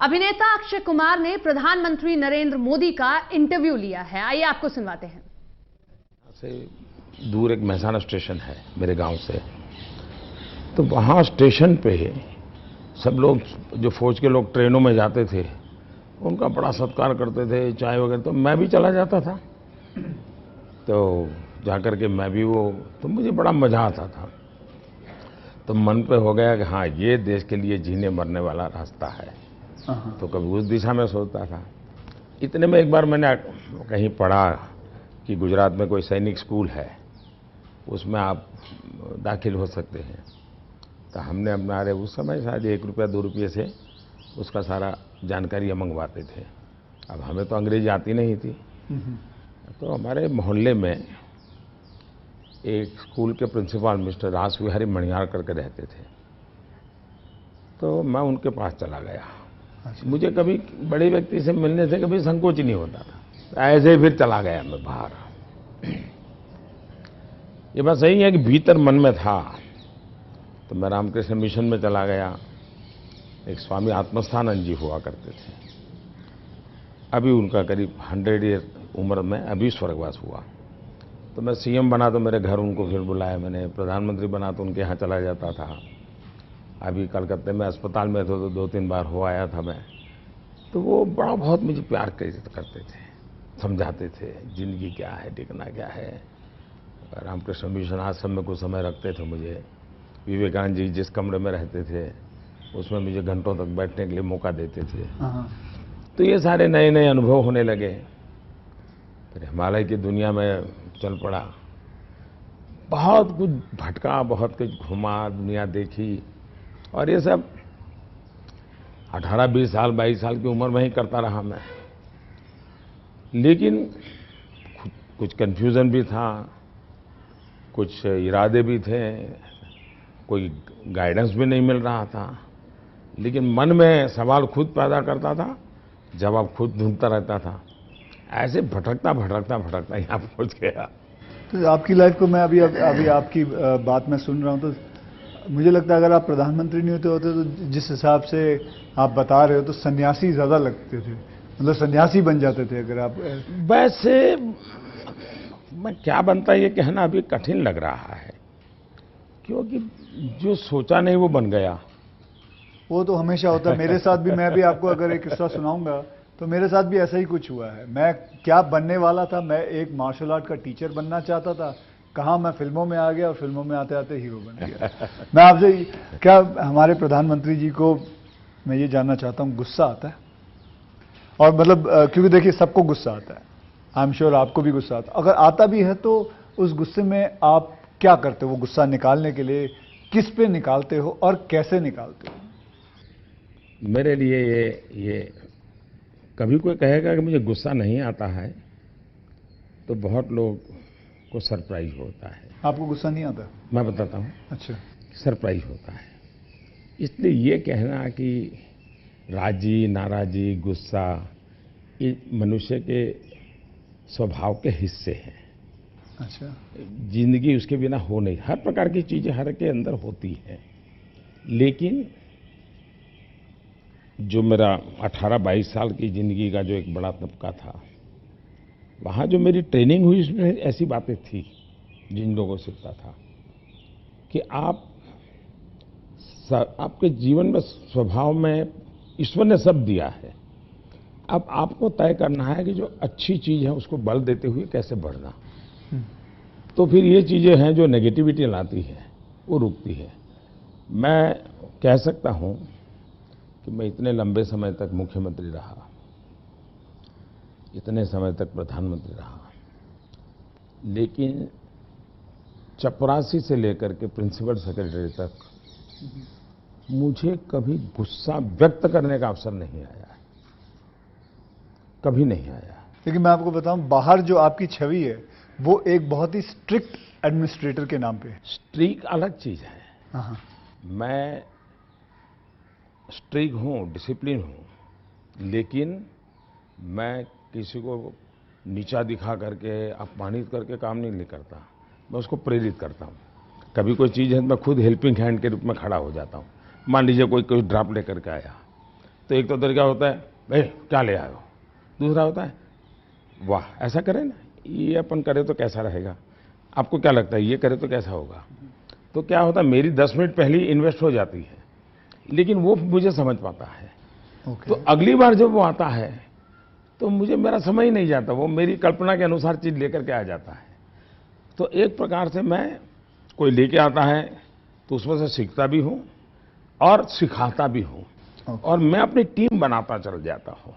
अभिनेता अक्षय कुमार ने प्रधानमंत्री नरेंद्र मोदी का इंटरव्यू लिया है। आइए आपको सुनवाते हैं। से दूर एक महसाना स्टेशन है मेरे गांव से, तो वहां स्टेशन पे सब लोग, जो फौज के लोग ट्रेनों में जाते थे, उनका बड़ा सत्कार करते थे, चाय वगैरह। तो मैं भी चला जाता था, तो जाकर के मैं भी तो मुझे बड़ा मजा आता था। तो मन पे हो गया कि हाँ, ये देश के लिए जीने मरने वाला रास्ता है। तो कभी उस दिशा में सोचता था। इतने में एक बार मैंने कहीं पढ़ा कि गुजरात में कोई सैनिक स्कूल है, उसमें आप दाखिल हो सकते हैं। तो हमने अपना, अरे उस समय शायद 1 रुपया 2 रुपये से उसका सारा जानकारी मंगवाते थे। अब हमें तो अंग्रेजी आती नहीं थी, तो हमारे मोहल्ले में एक स्कूल के प्रिंसिपल मिस्टर रास विहारी मणियार करके रहते थे। तो मैं उनके पास चला गया। मुझे कभी बड़े व्यक्ति से मिलने से कभी संकोच नहीं होता था। ऐसे ही फिर चला गया मैं बाहर। ये बात सही है कि भीतर मन में था। तो मैं रामकृष्ण मिशन में चला गया। एक स्वामी आत्मस्थानंद जी हुआ करते थे, अभी उनका करीब 100 ईयर उम्र में अभी स्वर्गवास हुआ। तो मैं सीएम बना तो मेरे घर उनको फिर बुलाया मैंने, प्रधानमंत्री बना तो उनके यहाँ चला जाता था। अभी कलकत्ते में अस्पताल में थे तो 2-3 बार हो आया था मैं। तो वो बड़ा बहुत मुझे प्यार करते थे, समझाते थे जिंदगी क्या है, टिकना क्या है। रामकृष्ण मिशन आश्रम में कुछ समय रखते थे मुझे। विवेकानंद जी जिस कमरे में रहते थे उसमें मुझे घंटों तक बैठने के लिए मौका देते थे। तो ये सारे नए नए अनुभव होने लगे। फिर हिमालय की दुनिया में चल पड़ा, बहुत कुछ भटका, बहुत कुछ घुमा, दुनिया देखी। और ये सब 18-20 साल 22 साल की उम्र में ही करता रहा मैं। लेकिन कुछ कन्फ्यूज़न भी था, कुछ इरादे भी थे, कोई गाइडेंस भी नहीं मिल रहा था। लेकिन मन में सवाल खुद पैदा करता था, जवाब खुद ढूंढता रहता था। ऐसे भटकता भटकता भटकता यहाँ पहुँच गया। तो आपकी लाइफ को मैं अभी आपकी बात में सुन रहा हूँ, तो मुझे लगता है अगर आप प्रधानमंत्री नहीं होते तो जिस हिसाब से आप बता रहे हो तो सन्यासी ज़्यादा लगते थे, मतलब सन्यासी बन जाते थे अगर आप। वैसे मैं क्या बनता ये कहना अभी कठिन लग रहा है, क्योंकि जो सोचा नहीं वो बन गया। वो तो हमेशा होता है, मेरे साथ भी। मैं भी आपको अगर एक किस्सा सुनाऊंगा तो मेरे साथ भी ऐसा ही कुछ हुआ है। मैं क्या बनने वाला था, मैं एक मार्शल आर्ट का टीचर बनना चाहता था। कहाँ मैं फिल्मों में आ गया और फिल्मों में आते आते हीरो बन गया। मैं आपसे क्या, हमारे प्रधानमंत्री जी को मैं ये जानना चाहता हूँ, गुस्सा आता है? और मतलब क्योंकि देखिए सबको गुस्सा आता है, आई एम श्योर आपको भी गुस्सा आता है। अगर आता भी है तो उस गुस्से में आप क्या करते हो? वो गुस्सा निकालने के लिए किस पे निकालते हो और कैसे निकालते हो? मेरे लिए ये कभी कोई कहेगा कि मुझे गुस्सा नहीं आता है तो बहुत लोग को सरप्राइज होता है। आपको गुस्सा नहीं आता? मैं बताता हूँ। अच्छा। सरप्राइज होता है। इसलिए ये कहना कि राजी नाराजी गुस्सा ये मनुष्य के स्वभाव के हिस्से हैं। अच्छा। जिंदगी उसके बिना हो नहीं। हर प्रकार की चीजें हर के अंदर होती हैं, लेकिन जो मेरा 18-22 साल की जिंदगी का जो एक बड़ा तबका था, वहाँ जो मेरी ट्रेनिंग हुई उसमें ऐसी बातें थी जिन लोगों को सीखता था कि आपके जीवन में स्वभाव में ईश्वर ने सब दिया है। अब आपको तय करना है कि जो अच्छी चीज़ है उसको बल देते हुए कैसे बढ़ना। तो फिर ये चीज़ें हैं जो नेगेटिविटी लाती है वो रुकती है। मैं कह सकता हूँ कि मैं इतने लंबे समय तक मुख्यमंत्री रहा, इतने समय तक प्रधानमंत्री रहा, लेकिन चपरासी से लेकर के प्रिंसिपल सेक्रेटरी तक मुझे कभी गुस्सा व्यक्त करने का अवसर नहीं आया, कभी नहीं आया। लेकिन मैं आपको बताऊं, बाहर जो आपकी छवि है वो एक बहुत ही स्ट्रिक्ट एडमिनिस्ट्रेटर के नाम पे है। स्ट्रिक्ट अलग चीज है। हाँ। मैं स्ट्रिक्ट हूँ, डिसिप्लिन हूँ, लेकिन मैं किसी को नीचा दिखा करके अपमानित करके काम नहीं करता। मैं उसको प्रेरित करता हूँ। कभी कोई चीज़ है तो मैं खुद हेल्पिंग हैंड के रूप में खड़ा हो जाता हूँ। मान लीजिए कोई ड्राफ्ट लेकर के आया तो एक तो तरीका होता है, भाई क्या ले आए हो। दूसरा होता है, वाह ऐसा करें ना, ये अपन करें तो कैसा रहेगा, आपको क्या लगता है ये करे तो कैसा होगा। तो क्या होता है, मेरी 10 मिनट पहले ही इन्वेस्ट हो जाती है, लेकिन वो मुझे समझ पाता है। तो अगली बार जब वो आता है तो मुझे मेरा समय ही नहीं जाता, वो मेरी कल्पना के अनुसार चीज़ लेकर के आ जाता है। तो एक प्रकार से मैं, कोई लेके आता है तो उसमें से सीखता भी हूँ और सिखाता भी हूँ, और मैं अपनी टीम बनाता चल जाता हूँ।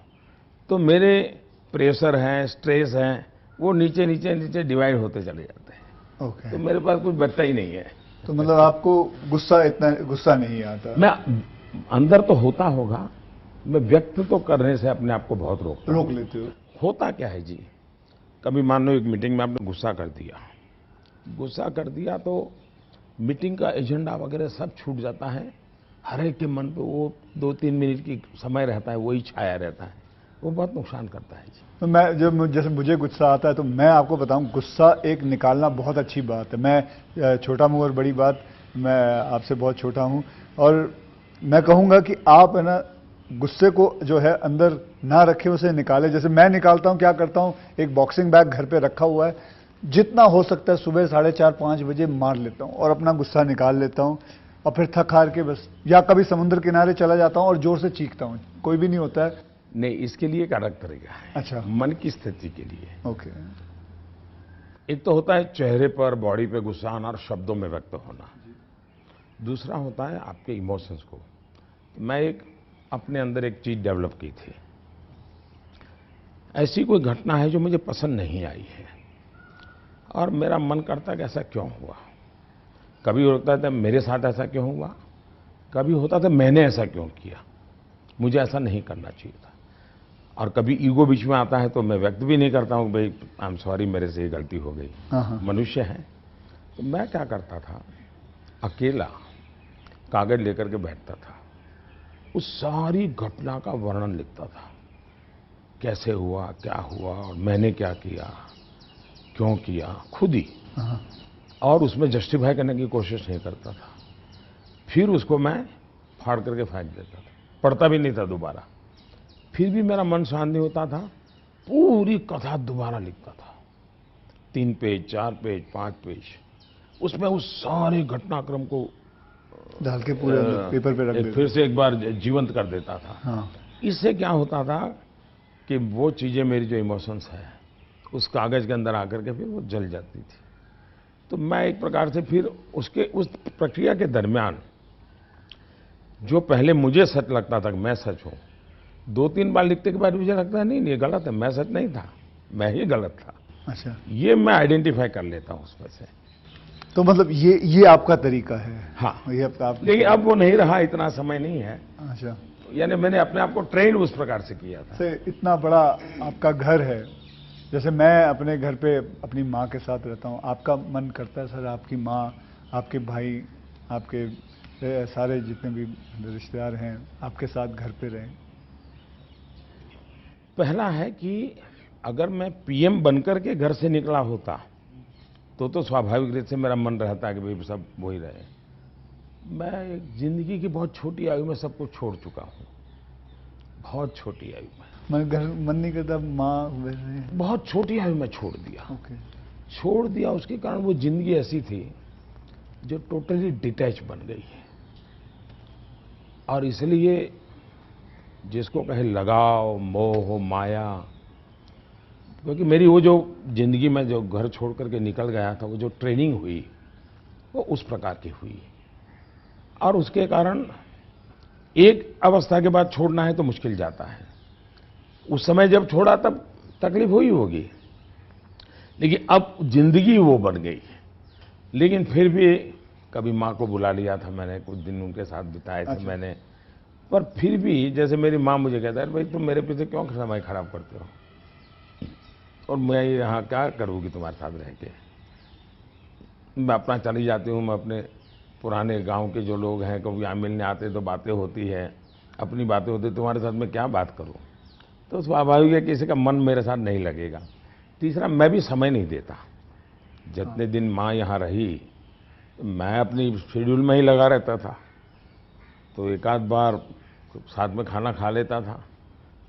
तो मेरे प्रेशर हैं, स्ट्रेस हैं, वो नीचे नीचे नीचे डिवाइड होते चले जाते हैं। तो मेरे पास कुछ बचता ही नहीं है। तो मतलब आपको इतना गुस्सा नहीं आता? मैं अंदर तो होता होगा, मैं व्यक्त तो करने से अपने आप को बहुत रोक लेते हो। होता क्या है जी, कभी मान लो एक मीटिंग में आपने गुस्सा कर दिया तो मीटिंग का एजेंडा वगैरह सब छूट जाता है। हर एक के मन पे वो 2-3 मिनट की समय रहता है, वही छाया रहता है, वो बहुत नुकसान करता है जी। तो मैं जैसे मुझे गुस्सा आता है तो मैं आपको बताऊं, गुस्सा एक निकालना बहुत अच्छी बात है। मैं छोटा मुँह और बड़ी बात, मैं आपसे बहुत छोटा हूं, और मैं कहूंगा कि आप है ना गुस्से को जो है अंदर ना रखे, उसे निकाले। जैसे मैं निकालता हूं, क्या करता हूं, एक बॉक्सिंग बैग घर पे रखा हुआ है, जितना हो सकता है सुबह 4:30-5 बजे मार लेता हूं और अपना गुस्सा निकाल लेता हूं, और फिर थक हार के बस, या कभी समुद्र किनारे चला जाता हूं और जोर से चीखता हूं, कोई भी नहीं होता है। नहीं, इसके लिए एक अलग तरीका है। अच्छा। मन की स्थिति के लिए। ओके। एक तो होता है चेहरे पर, बॉडी पे गुस्सा आना और शब्दों में व्यक्त होना। दूसरा होता है आपके इमोशंस को। मैं अपने अंदर एक चीज डेवलप की थी, ऐसी कोई घटना है जो मुझे पसंद नहीं आई है और मेरा मन करता है कि ऐसा क्यों हुआ। कभी होता था मेरे साथ ऐसा क्यों हुआ, कभी होता था मैंने ऐसा क्यों किया, मुझे ऐसा नहीं करना चाहिए था। और कभी ईगो बीच में आता है तो मैं व्यक्त भी नहीं करता हूँ, भाई आई एम सॉरी, मेरे से ये गलती हो गई, मनुष्य है। तो मैं क्या करता था, अकेला कागज लेकर के बैठता था, उस सारी घटना का वर्णन लिखता था, कैसे हुआ, क्या हुआ और मैंने क्या किया, क्यों किया, खुद ही। और उसमें जस्टिफाई करने की कोशिश नहीं करता था। फिर उसको मैं फाड़ करके फेंक देता था, पढ़ता भी नहीं था दोबारा। फिर भी मेरा मन शांत नहीं होता था, पूरी कथा दोबारा लिखता था, 3 पेज, 4 पेज, 5 पेज, उसमें उस सारे घटनाक्रम को डाल के पूरे पेपर पे रख देता, फिर से एक बार जीवंत कर देता था। हाँ। इससे इससे क्या होता था कि वो चीज़ें, मेरी जो इमोशंस है, उस कागज़ के अंदर आकर के फिर वो जल जाती थी। तो मैं एक प्रकार से फिर उस प्रक्रिया के दरमियान, जो पहले मुझे सच लगता था कि मैं सच हूँ, 2-3 बार लिखने के बाद मुझे लगता है नहीं ये गलत है, मैं सच नहीं था, मैं ही गलत था। अच्छा। ये मैं आइडेंटिफाई कर लेता हूँ उसमें से। तो मतलब ये आपका तरीका है? हाँ। ये आप लेकिन अब वो नहीं रहा, इतना समय नहीं है। अच्छा। यानी मैंने अपने आप को ट्रेन उस प्रकार से किया था। से इतना बड़ा आपका घर है, जैसे मैं अपने घर पे अपनी माँ के साथ रहता हूँ, आपका मन करता है सर आपकी माँ, आपके भाई, आपके सारे जितने भी रिश्तेदार हैं आपके साथ घर पे रहें? पहला है कि अगर मैं पीएम बनकर के घर से निकला होता तो स्वाभाविक रूप से मेरा मन रहता है कि भाई सब वो ही रहे। मैं एक जिंदगी की बहुत छोटी आयु में सब कुछ छोड़ चुका हूँ, बहुत छोटी आयु में। घर मन नहीं करता माँ वैसे? बहुत छोटी आयु में छोड़ दिया। ओके। छोड़ दिया, उसके कारण वो जिंदगी ऐसी थी जो टोटली डिटैच बन गई है। और इसलिए जिसको कहे लगाव, मोह, माया, क्योंकि मेरी वो जो जिंदगी में जो घर छोड़ करके निकल गया था, वो जो ट्रेनिंग हुई वो उस प्रकार की हुई, और उसके कारण एक अवस्था के बाद छोड़ना है तो मुश्किल जाता है। उस समय जब छोड़ा तब तकलीफ हुई होगी, लेकिन अब जिंदगी वो बन गई। लेकिन फिर भी कभी माँ को बुला लिया था मैंने, कुछ दिन उनके साथ बिताए थे। अच्छा। मैंने, पर फिर भी जैसे मेरी माँ मुझे कहता है, भाई तुम मेरे पीछे क्यों समय खराब करते हो, और मैं यहाँ क्या करूँगी तुम्हारे साथ रह के। मैं अपना चली जाती हूँ, मैं अपने पुराने गांव के जो लोग हैं कभी यहाँ मिलने आते तो बातें होती है, अपनी बातें होती, तुम्हारे साथ मैं क्या बात करूँ। तो स्वाभाविक है किसी का मन मेरे साथ नहीं लगेगा। तीसरा, मैं भी समय नहीं देता। जितने दिन माँ यहाँ रही मैं अपनी शेड्यूल में ही लगा रहता था, तो एक आध बार तो साथ में खाना खा लेता था।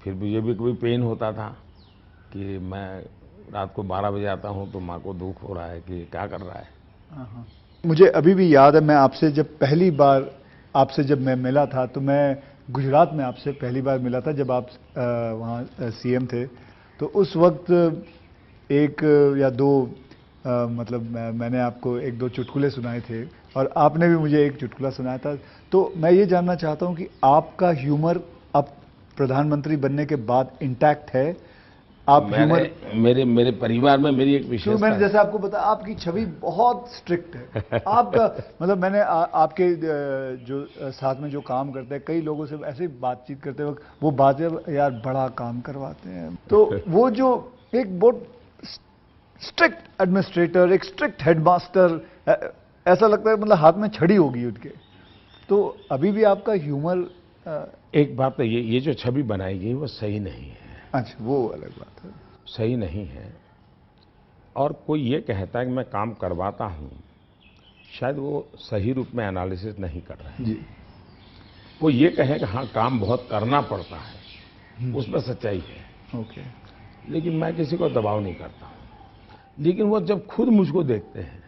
फिर भी ये भी कभी पेन होता था कि मैं रात को 12 बजे आता हूँ तो माँ को दुख हो रहा है कि क्या कर रहा है। हाँ। मुझे अभी भी याद है, मैं आपसे जब पहली बार आपसे जब मैं मिला था, तो मैं गुजरात में आपसे पहली बार मिला था जब आप वहाँ सीएम थे। तो उस वक्त एक या दो मतलब मैंने आपको एक दो चुटकुले सुनाए थे और आपने भी मुझे एक चुटकुला सुनाया था। तो मैं ये जानना चाहता हूँ कि आपका ह्यूमर अब प्रधानमंत्री बनने के बाद इंटैक्ट है? आप ह्यूमर मेरे परिवार में मेरी एक तो विशेषता मैंने है। जैसे आपको बताया, आपकी छवि बहुत स्ट्रिक्ट है। आपका मतलब मैंने आपके जो साथ में जो काम करते हैं कई लोगों से ऐसे ही बातचीत करते वक्त वो बातें, यार बड़ा काम करवाते हैं। तो वो जो एक बहुत स्ट्रिक्ट एडमिनिस्ट्रेटर, एक स्ट्रिक्ट हेडमास्टर, ऐसा लगता है मतलब हाथ में छड़ी होगी उनके। तो अभी भी आपका ह्यूमर एक बात तो ये जो छवि बनाई गई वो सही नहीं है। अच्छा, वो अलग बात है। सही नहीं है। और कोई ये कहता है कि मैं काम करवाता हूँ, शायद वो सही रूप में एनालिसिस नहीं कर रहे हैं जी। वो ये कहे कि हाँ काम बहुत करना पड़ता है, उसमें सच्चाई है। ओके। लेकिन मैं किसी को दबाव नहीं करता हूँ। लेकिन वो जब खुद मुझको देखते हैं,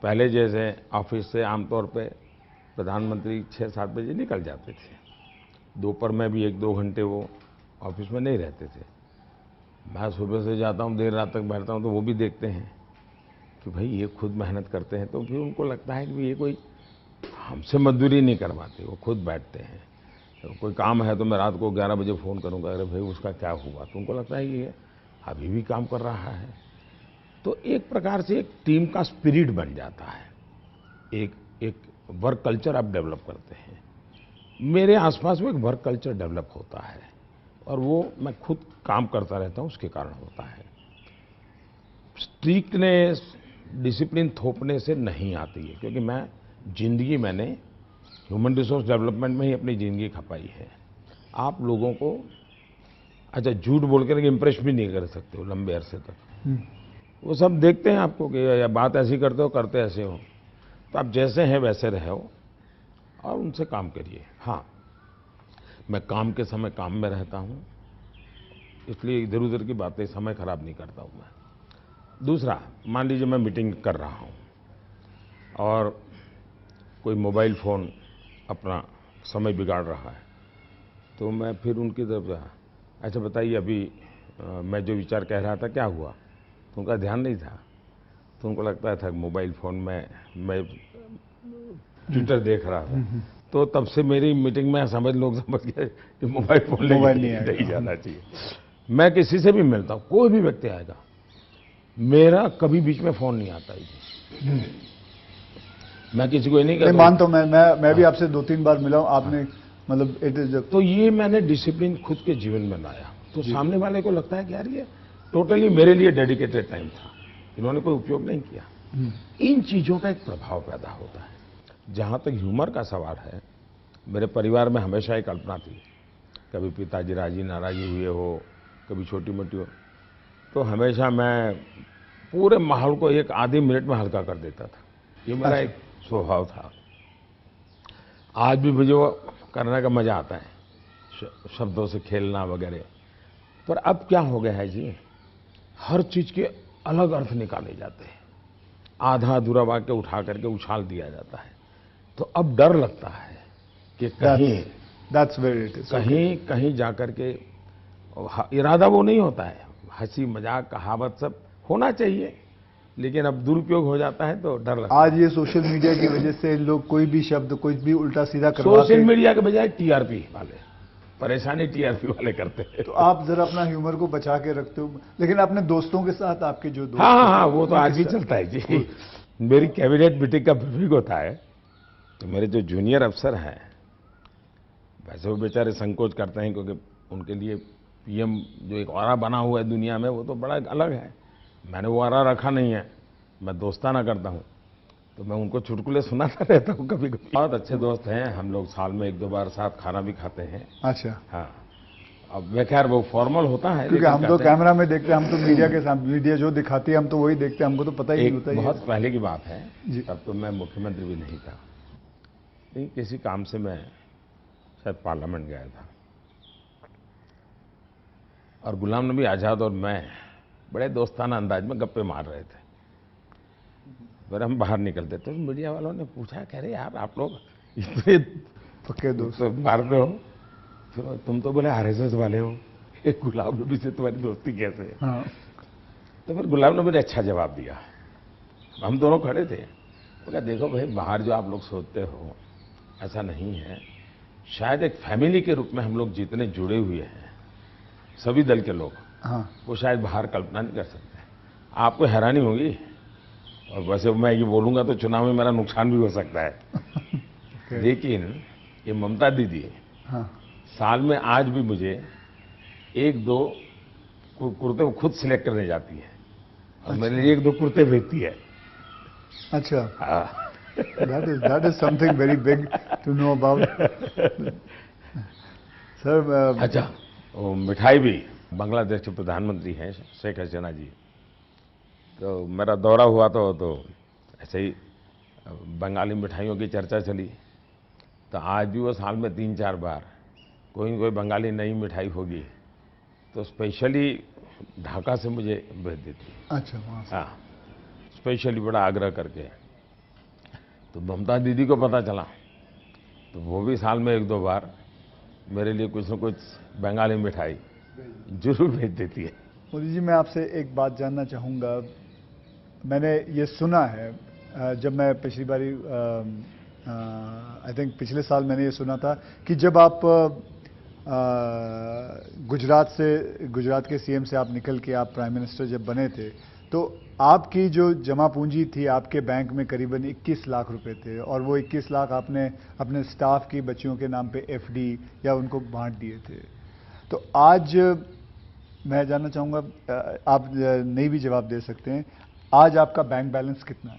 पहले जैसे ऑफिस से आमतौर पे प्रधानमंत्री 6-7 बजे निकल जाते थे, दोपहर में भी 1-2 घंटे वो ऑफिस में नहीं रहते थे। मैं सुबह से जाता हूँ, देर रात तक बैठता हूँ, तो वो भी देखते हैं कि भाई ये खुद मेहनत करते हैं। तो फिर उनको लगता है कि ये कोई हमसे मजदूरी नहीं करवाते, वो खुद बैठते हैं। तो कोई काम है तो मैं रात को 11 बजे फ़ोन करूँगा, अरे भाई उसका क्या हुआ, तो उनको लगता है कि ये अभी भी काम कर रहा है। तो एक प्रकार से एक टीम का स्पिरिट बन जाता है, एक वर्क कल्चर आप डेवलप करते हैं। मेरे आसपास में एक वर्क कल्चर डेवलप होता है और वो मैं खुद काम करता रहता हूँ, उसके कारण होता है। स्ट्रिक्टनेस, डिसिप्लिन थोपने से नहीं आती है, क्योंकि मैंने ह्यूमन रिसोर्स डेवलपमेंट में ही अपनी ज़िंदगी खपाई है। आप लोगों को अच्छा झूठ बोल कर इम्प्रेस भी नहीं कर सकते हो लंबे अरसे तक। वो सब देखते हैं आपको कि या बात ऐसी करते हो, करते ऐसे हो। तो आप जैसे हैं वैसे रहो और उनसे काम करिए। हाँ, मैं काम के समय काम में रहता हूँ, इसलिए इधर उधर की बातें समय खराब नहीं करता हूँ मैं। दूसरा, मान लीजिए मैं मीटिंग कर रहा हूँ और कोई मोबाइल फ़ोन अपना समय बिगाड़ रहा है, तो मैं फिर उनकी तरफ जा, अच्छा बताइए अभी मैं जो विचार कह रहा था क्या हुआ, तो उनका ध्यान नहीं था। तो उनको लगता था मोबाइल फ़ोन में मैं ट्विटर देख रहा था। तो तब से मेरी मीटिंग में लोग समझ गए कि मोबाइल फ़ोन नहीं जाना चाहिए। मैं किसी से भी मिलता हूँ, कोई भी व्यक्ति आएगा, मेरा कभी बीच में फ़ोन नहीं आता है। मैं किसी को नहीं मानता हूँ। मैं भी आपसे 2-3 बार मिला हूँ, आपने मतलब इट इज। तो ये मैंने डिसिप्लिन खुद के जीवन में लाया, तो सामने वाले को लगता है कि यार ये टोटली मेरे लिए डेडिकेटेड टाइम था, इन्होंने कोई उपयोग नहीं किया। इन चीज़ों का एक प्रभाव पैदा होता है। जहाँ तक ह्यूमर का सवाल है, मेरे परिवार में हमेशा एक कल्पना थी, कभी पिताजी राजी नाराजी हुए हो, कभी छोटी मोटी हो, तो हमेशा मैं पूरे माहौल को एक आधे मिनट में हल्का कर देता था। ये मेरा एक स्वभाव था। आज भी मुझे वो करने का मज़ा आता है, शब्दों से खेलना वगैरह। पर अब क्या हो गया है जी, हर चीज़ के अलग अर्थ निकाले जाते हैं, आधा अधूरा वाक्य उठा करके उछाल दिया जाता है। तो अब डर लगता है कि कहीं जाकर के इरादा वो नहीं होता है, हंसी मजाक कहावत सब होना चाहिए, लेकिन अब दुरुपयोग हो जाता है तो डर लगता है। आज ये सोशल मीडिया की वजह से लोग कोई भी शब्द कोई भी उल्टा सीधा करवा सोशल मीडिया के बजाय टीआरपी वाले, परेशानी टीआरपी वाले करते हैं। तो आप जरा अपना ह्यूमर को बचा के रखते हो, लेकिन अपने दोस्तों के साथ आपके जो दोस्त हाँ, वो तो आज भी चलता है जी। मेरी कैबिनेट मीटिंग का ब्रीफिंग होता है, तो मेरे जो जूनियर अफसर हैं, वैसे वो बेचारे संकोच करते हैं, क्योंकि उनके लिए पीएम जो एक ऑरा बना हुआ है दुनिया में, वो तो बड़ा अलग है। मैंने वो ऑरा रखा नहीं है, मैं दोस्ताना करता हूँ, तो मैं उनको चुटकुले सुनाता रहता हूँ कभी कभी। बहुत अच्छे दोस्त हैं हम लोग, साल में 1-2 बार साथ खाना भी खाते हैं। अच्छा। हाँ, अब वे खैर वो फॉर्मल होता है, क्योंकि हम तो कैमरा में देखते हैं, हम तो मीडिया के साथ मीडिया जो दिखाती है हम तो वही देखते हैं, हमको तो पता ही नहीं होता। बहुत पहले की बात है, जी। तब तो मैं मुख्यमंत्री भी नहीं था, नहीं किसी काम से मैं शायद पार्लियामेंट गया था, और गुलाम नबी आज़ाद और मैं बड़े दोस्ताना अंदाज में गप्पे मार रहे थे। फिर हम बाहर निकलते तो मीडिया वालों ने पूछा, कह रहे यार आप लोग इतने पक्के दोस्त मारते हो, फिर तुम तो बोले आरएसएस वाले हो, एक गुलाम नबी से तुम्हारी दोस्ती कैसे है? हाँ। तो फिर गुलाम नबी ने अच्छा जवाब दिया। हम दोनों खड़े थे, वो कहा देखो भाई, बाहर जो आप लोग सोचते हो ऐसा नहीं है। शायद एक फैमिली के रूप में हम लोग जितने जुड़े हुए हैं सभी दल के लोग, हाँ। वो शायद बाहर कल्पना नहीं कर सकते। आपको हैरानी होगी, और वैसे मैं ये बोलूँगा तो चुनाव में मेरा नुकसान भी हो सकता है। लेकिन ये ममता दीदी हाँ। साल में आज भी मुझे 1-2 कुर्ते वो खुद सिलेक्ट करने जाती है, और मेरे लिए 1-2 कुर्ते भेजती है। अच्छा। हाँ। that is something very big to know about. Sir अच्छा, वो मिठाई भी, बांग्लादेश के प्रधानमंत्री हैं शेख हसीना जी, तो मेरा दौरा हुआ तो ऐसे ही बंगाली मिठाइयों की चर्चा चली, तो आज भी वो साल में 3-4 बार कोई न कोई बंगाली नई मिठाई होगी तो स्पेशली ढाका से मुझे भेज देती है। अच्छा, वहाँ से। हाँ, स्पेशली बड़ा आग्रह करके। तो ममता दीदी को पता चला तो वो भी साल में 1-2 बार मेरे लिए कुछ न कुछ बंगाली मिठाई जरूर भेज देती है। मोदी जी, मैं आपसे एक बात जानना चाहूँगा। मैंने ये सुना है, जब मैं पिछली बारी आई थिंक पिछले साल मैंने ये सुना था कि जब आप गुजरात के सीएम से आप निकल के आप प्राइम मिनिस्टर जब बने थे, तो आपकी जो जमा पूंजी थी आपके बैंक में करीबन 21 लाख रुपए थे, और वो 21 लाख आपने अपने स्टाफ की बच्चियों के नाम पे एफडी या उनको बांट दिए थे। तो आज मैं जानना चाहूँगा, आप नहीं भी जवाब दे सकते हैं, आज आपका बैंक बैलेंस कितना है?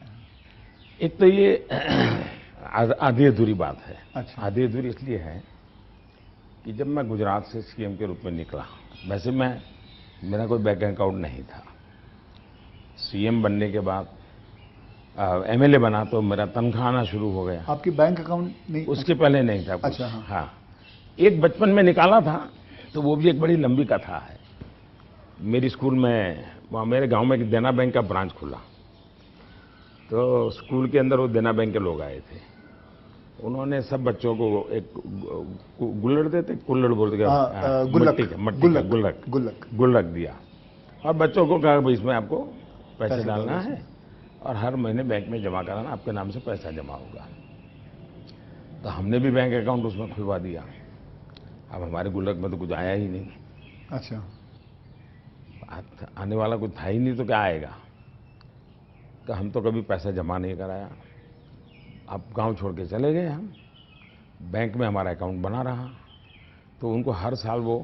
एक तो ये आधी अधूरी बात है। अच्छा। आधी अधूरी इसलिए है कि जब मैं गुजरात से सीएम के रूप में निकला, वैसे मेरा कोई बैंक अकाउंट नहीं था। सीएम बनने के बाद एमएलए बना तो मेरा तनख्वाह आना शुरू हो गया। आपकी बैंक अकाउंट नहीं? उसके पहले नहीं था कुछ। अच्छा। हाँ। हाँ, एक बचपन में निकाला था, तो वो भी एक बड़ी लंबी कथा है। मेरी स्कूल में, वहाँ मेरे गांव में एक देना बैंक का ब्रांच खुला, तो स्कूल के अंदर वो देना बैंक के लोग आए थे। उन्होंने सब बच्चों को एक गुल्लड़ देते, कुल्लड़ बोलते, गुल्लक दिया, और बच्चों को कहा भाई इसमें आपको पैसे डालना है और हर महीने बैंक में जमा कराना, आपके नाम से पैसा जमा होगा। तो हमने भी बैंक अकाउंट उसमें खुलवा दिया। अब हमारे गुल्लक में तो कुछ आया ही नहीं। अच्छा। आने वाला कुछ था ही नहीं, तो क्या आएगा? तो हम तो कभी पैसा जमा नहीं कराया। अब गांव छोड़ के चले गए हम, बैंक में हमारा अकाउंट बना रहा, तो उनको हर साल वो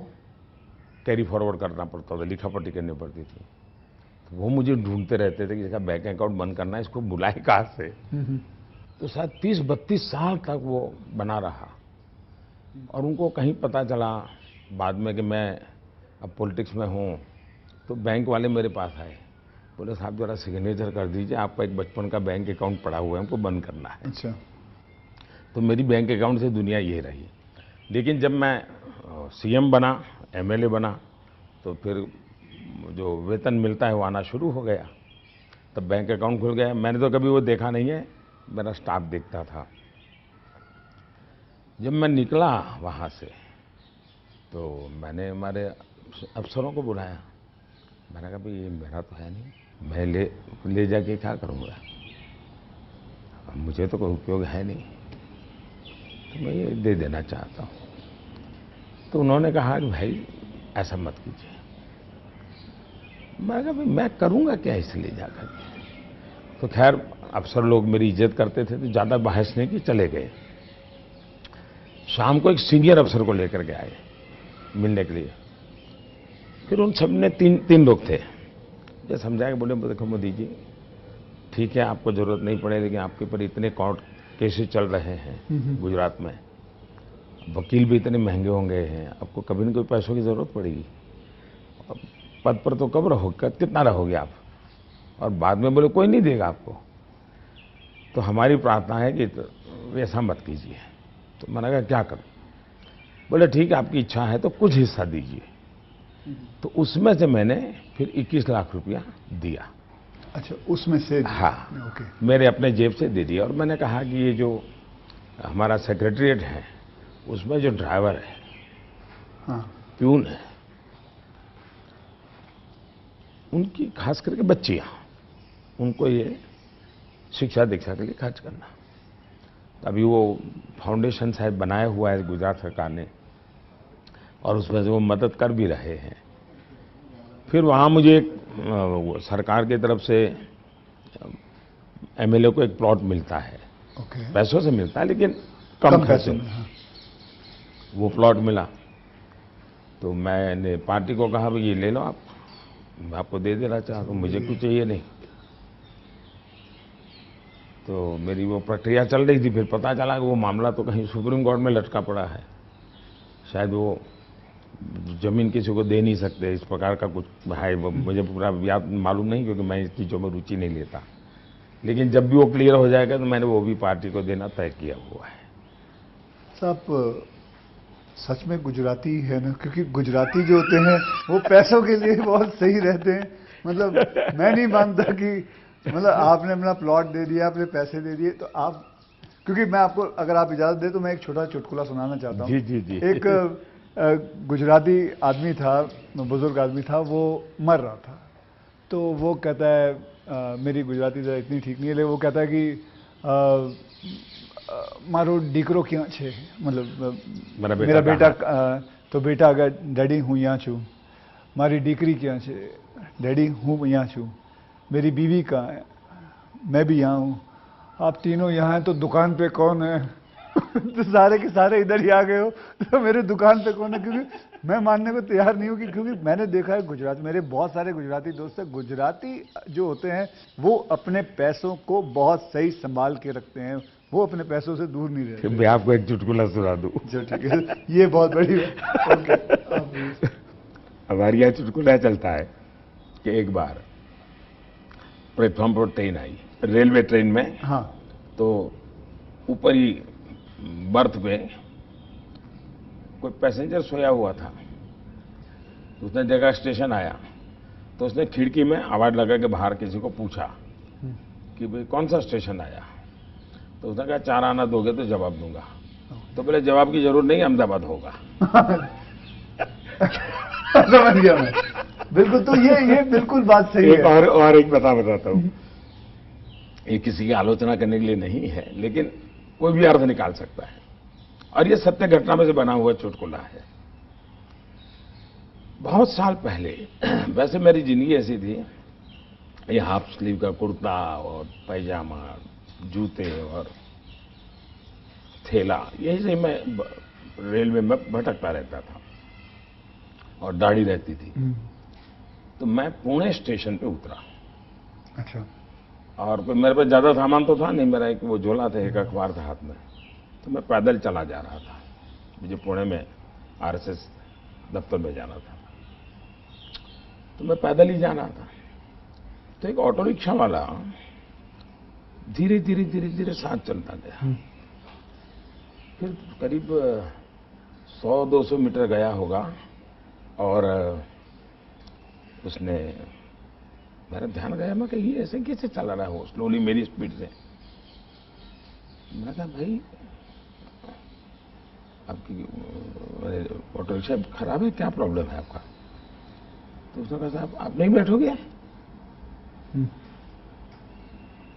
कैरी फॉरवर्ड करना पड़ता था, लिखा पट्टी करनी पड़ती थी। तो वो मुझे ढूंढते रहते थे कि इसका बैंक अकाउंट बंद करना है, इसको बुलाए कहाँ से। तो शायद 30-32 साल तक वो बना रहा, और उनको कहीं पता चला बाद में कि मैं अब पॉलिटिक्स में हूँ, तो बैंक वाले मेरे पास आए, बोले साहब जरा सिग्नेचर कर दीजिए, आपका एक बचपन का बैंक अकाउंट पड़ा हुआ है, हमको बंद करना है। अच्छा। तो मेरी बैंक अकाउंट से दुनिया ये रही। लेकिन जब मैं सीएम बना, एमएलए बना, तो फिर जो वेतन मिलता है वो आना शुरू हो गया, तब बैंक अकाउंट खुल गया। मैंने तो कभी वो देखा नहीं है, मेरा स्टाफ देखता था। जब मैं निकला वहाँ से, तो मैंने हमारे अफसरों को बुलाया, मैंने कहा भाई ये मेरा तो है नहीं, मैं ले जाके क्या करूँगा, अब मुझे तो कोई उपयोग है नहीं, तो मैं ये दे देना चाहता हूँ। तो उन्होंने कहा कि भाई ऐसा मत कीजिए। मैं कहा भाई मैं करूँगा क्या इसलिए जाकर के। तो खैर अफसर लोग मेरी इज्जत करते थे, तो ज़्यादा बहस नहीं की, चले गए। शाम को एक सीनियर अफसर को लेकर के आए मिलने के लिए। फिर उन सब ने तीन लोग थे, जो समझाया, बोले देखो मोदी जी, ठीक है आपको जरूरत नहीं पड़े, लेकिन आपके ऊपर इतने कोर्ट केसेस चल रहे हैं गुजरात में, वकील भी इतने महंगे होंगे हैं, आपको कभी न कभी पैसों की जरूरत पड़ेगी, पद पर तो कब रहोगे, कितना रहोगे आप। और बाद में बोले कोई नहीं देगा आपको, तो हमारी प्रार्थना है कि ऐसा मत कीजिए। तो मैंने कहा क्या करूं। बोले ठीक है, आपकी इच्छा है तो कुछ हिस्सा दीजिए। तो उसमें से मैंने फिर 21 लाख रुपया दिया। अच्छा, उसमें से? हाँ, ओके। मेरे अपने जेब से दे दिया। और मैंने कहा कि ये जो हमारा सेक्रेटरीट है उसमें जो ड्राइवर है, हाँ, प्यून है, उनकी खास करके बच्चियां, उनको ये शिक्षा दीक्षा के लिए खर्च करना। अभी वो फाउंडेशन शायद बनाया हुआ है गुजरात सरकार ने, और उसमें से वो मदद कर भी रहे हैं। फिर वहाँ मुझे सरकार की तरफ से एमएलए को एक प्लॉट मिलता है। ओके। पैसों से मिलता है लेकिन कम खर्चे में। हाँ। वो प्लॉट मिला तो मैंने पार्टी को कहा भाई ये ले लो आप, मैं आपको दे देना चाहता हूँ, मुझे कुछ चाहिए नहीं। तो मेरी वो प्रक्रिया चल रही थी। फिर पता चला कि वो मामला तो कहीं सुप्रीम कोर्ट में लटका पड़ा है, शायद वो जमीन किसी को दे नहीं सकते, इस प्रकार का कुछ है। मुझे पूरा याद मालूम नहीं क्योंकि मैं इस चीज़ों में रुचि नहीं लेता। लेकिन जब भी वो क्लियर हो जाएगा तो मैंने वो भी पार्टी को देना तय किया हुआ है। साहब सच में गुजराती है ना, क्योंकि गुजराती जो होते हैं वो पैसों के लिए बहुत सही रहते हैं। मतलब मैं नहीं मानता कि मतलब आपने अपना प्लॉट दे दिया, आपने पैसे दे दिए, तो आप, क्योंकि मैं आपको अगर आप इजाज़त दे तो मैं एक छोटा चुटकुला सुनाना चाहता हूँ। जी जी जी। एक गुजराती आदमी था, बुजुर्ग आदमी था, वो मर रहा था। तो वो कहता है मेरी गुजराती ज़रा इतनी ठीक नहीं है, लेकिन वो कहता है कि मारो दीकरो क्यों छे, मतलब मेरा बेटा तो बेटा अगर डैडी हूँ यहाँ छू, मारी दीकरी क्यों छे, डैडी हूँ यहाँ छू, मेरी बीवी कहाँ है, मैं भी यहाँ हूँ, आप तीनों यहाँ हैं तो दुकान पे कौन है? तो सारे के सारे इधर ही आ गए हो, तो मेरे दुकान पे कौन है? क्योंकि मैं मानने को तैयार नहीं हूँ कि, क्योंकि मैंने देखा है गुजरात, मेरे बहुत सारे गुजराती दोस्त हैं, गुजराती जो होते हैं वो अपने पैसों को बहुत सही संभाल के रखते हैं, वो अपने पैसों से दूर नहीं रहते। मैं आपको एक चुटकुला सुना दूं। ठीक है, ये बहुत बड़ी ओके। हमारे यहाँ चुटकुला चलता है कि एक बार प्लेटफॉर्म पर ट्रेन आई, रेलवे ट्रेन में। हाँ। तो ऊपर ही बर्थ पे कोई पैसेंजर सोया हुआ था। तो उसने जगह स्टेशन आया तो उसने खिड़की में आवाज लगा के बाहर किसी को पूछा कि भाई कौन सा स्टेशन आया? तो उसने कहा 4 आना दोगे तो जवाब दूंगा। तो बोले जवाब की जरूरत नहीं, अहमदाबाद होगा। समझ गया मैं, बिल्कुल। तो ये बिल्कुल बात सही है। और एक बताता हूँ, ये किसी की आलोचना करने के लिए नहीं है, लेकिन कोई भी अर्थ निकाल सकता है, और ये सत्य घटना में से बना हुआ चुटकुला है। बहुत साल पहले, वैसे मेरी जिंदगी ऐसी थी, ये हाफ स्लीव का कुर्ता और पैजामा, जूते और थैला, यही से मैं रेलवे में भटकता रहता था और दाढ़ी रहती थी। तो मैं पुणे स्टेशन पे उतरा। अच्छा। और मेरे पास ज्यादा सामान तो था नहीं, मेरा एक वो झोला था, एक अखबार था हाथ में। तो मैं पैदल चला जा रहा था, मुझे पुणे में आरएसएस दफ्तर में जाना था। तो मैं पैदल ही जा रहा था, तो एक ऑटो रिक्शा वाला धीरे धीरे धीरे धीरे साथ चलता गया। फिर करीब 100-200 मीटर गया होगा और उसने, मेरा ध्यान गया, मैं कही ऐसे कैसे चला रहा हो स्लोली मेरी स्पीड से। मैं कहा भाई आपकी ऑटो रिक्शा खराब है, क्या प्रॉब्लम है आपका? तो उसने कहा साहब आप नहीं बैठोगे?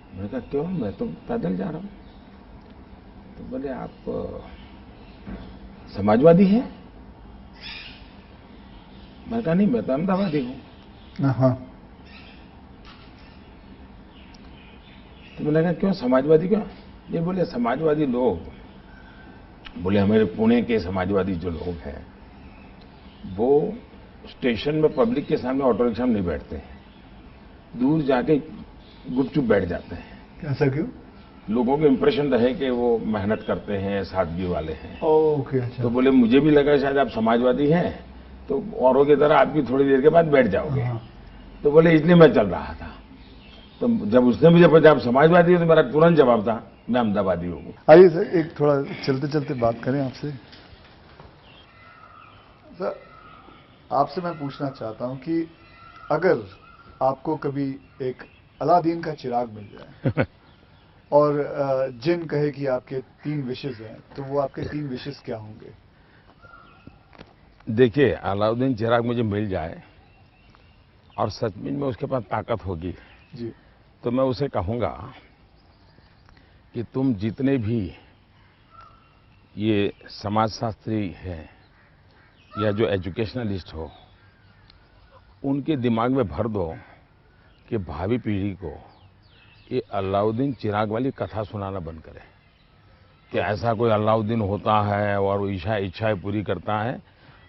मैंने कहा क्यों, मैं तो पैदल जा रहा हूं। तो बोले आप समाजवादी हैं? मैं कहा नहीं, मैं तो अहमदाबादी हूं। हाँ। तो मैंने कहा क्यों समाजवादी क्यों? ये बोले समाजवादी लोग, बोले हमारे पुणे के समाजवादी जो लोग हैं वो स्टेशन में पब्लिक के सामने ऑटो रिक्शा में नहीं बैठते हैं, दूर जाके गुपचुप बैठ जाते हैं। ऐसा क्यों? लोगों को इंप्रेशन रहे कि वो मेहनत करते हैं, सादगी वाले हैं। ओके। अच्छा। तो बोले मुझे भी लगा शायद आप समाजवादी हैं, तो औरों की तरह आप भी थोड़ी देर के बाद बैठ जाओगे। हाँ। तो बोले इसलिए मैं चल रहा था। तो जब उसने मुझे पूछा आप समाजवादी हो, तो मेरा तुरंत जवाब था मैं अहमदाबादी हूँ। आइए सर, एक थोड़ा चलते चलते बात करें आपसे। आपसे मैं पूछना चाहता हूं कि अगर आपको कभी एक अलादीन का चिराग मिल जाए और जिन कहे कि आपके 3 विशेस हैं, तो वो आपके 3 विशेस क्या होंगे? देखिए, अलाउद्दीन चिराग मुझे मिल जाए और सचमुच में उसके पास ताकत होगी जी। तो मैं उसे कहूँगा कि तुम जितने भी ये समाजशास्त्री हैं या जो एजुकेशनलिस्ट हो, उनके दिमाग में भर दो कि भावी पीढ़ी को ये अलाउद्दीन चिराग वाली कथा सुनाना बंद करें कि ऐसा कोई अलाउद्दीन होता है और वो इच्छाएं पूरी करता है।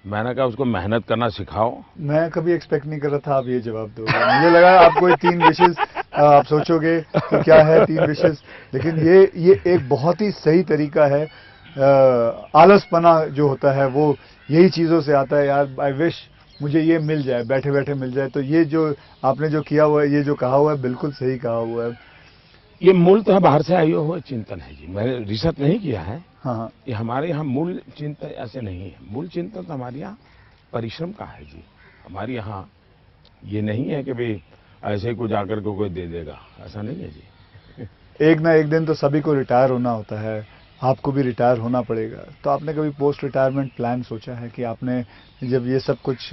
मैंने कहा उसको मेहनत करना सिखाओ। मैं कभी एक्सपेक्ट नहीं कर रहा था आप ये जवाब दोगे। मुझे लगा आपको ये 3 विशेस आप सोचोगे कि क्या है 3 विशेस, लेकिन ये एक बहुत ही सही तरीका है। आलसपना जो होता है वो यही चीज़ों से आता है। यार आई विश मुझे ये मिल जाए, बैठे बैठे मिल जाए। तो ये जो आपने जो किया हुआ है, ये जो कहा हुआ है, बिल्कुल सही कहा हुआ है। ये मूलतः बाहर से आया हुआ चिंतन है जी, मैंने रिसर्च नहीं किया है। हाँ, ये हमारे यहाँ मूल चिंतन ऐसे नहीं है। मूल चिंतन तो हमारे यहाँ परिश्रम का है जी। हमारे यहाँ ये नहीं है कि भाई ऐसे ही कुछ आकर के कोई दे देगा, ऐसा नहीं है जी। एक ना एक दिन तो सभी को रिटायर होना होता है, आपको भी रिटायर होना पड़ेगा। तो आपने कभी पोस्ट रिटायरमेंट प्लान सोचा है कि आपने जब ये सब कुछ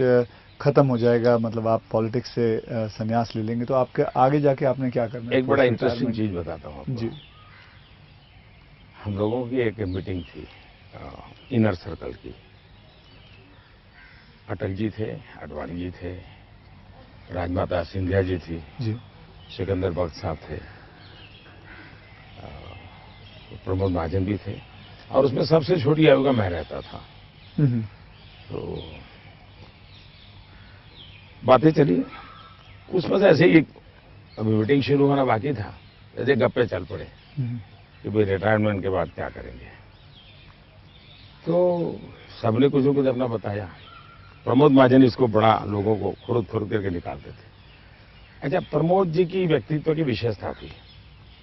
खत्म हो जाएगा, मतलब आप पॉलिटिक्स से संन्यास ले लेंगे, तो आपके आगे जाके आपने क्या करना है? एक बड़ा इंटरेस्टिंग चीज बताता हूँ आपको। जी। हम लोगों की एक मीटिंग थी इनर सर्कल की। अटल जी थे, आडवाणी जी थे, राजमाता सिंधिया जी थी जी, सिकंदर बख्श साहब थे, प्रमोद महाजन भी थे और उसमें सबसे छोटी आयु का मैं रहता था। तो बातें चली, उसमें से ऐसे ही अभी मीटिंग शुरू होना बाकी था, ऐसे गप्पे चल पड़े कि भाई रिटायरमेंट के बाद क्या करेंगे। तो सबने कुछ न कुछ अपना बताया। प्रमोद महाजन इसको बड़ा लोगों को खुद करके निकालते थे। अच्छा, प्रमोद जी की व्यक्तित्व की विशेषता थी,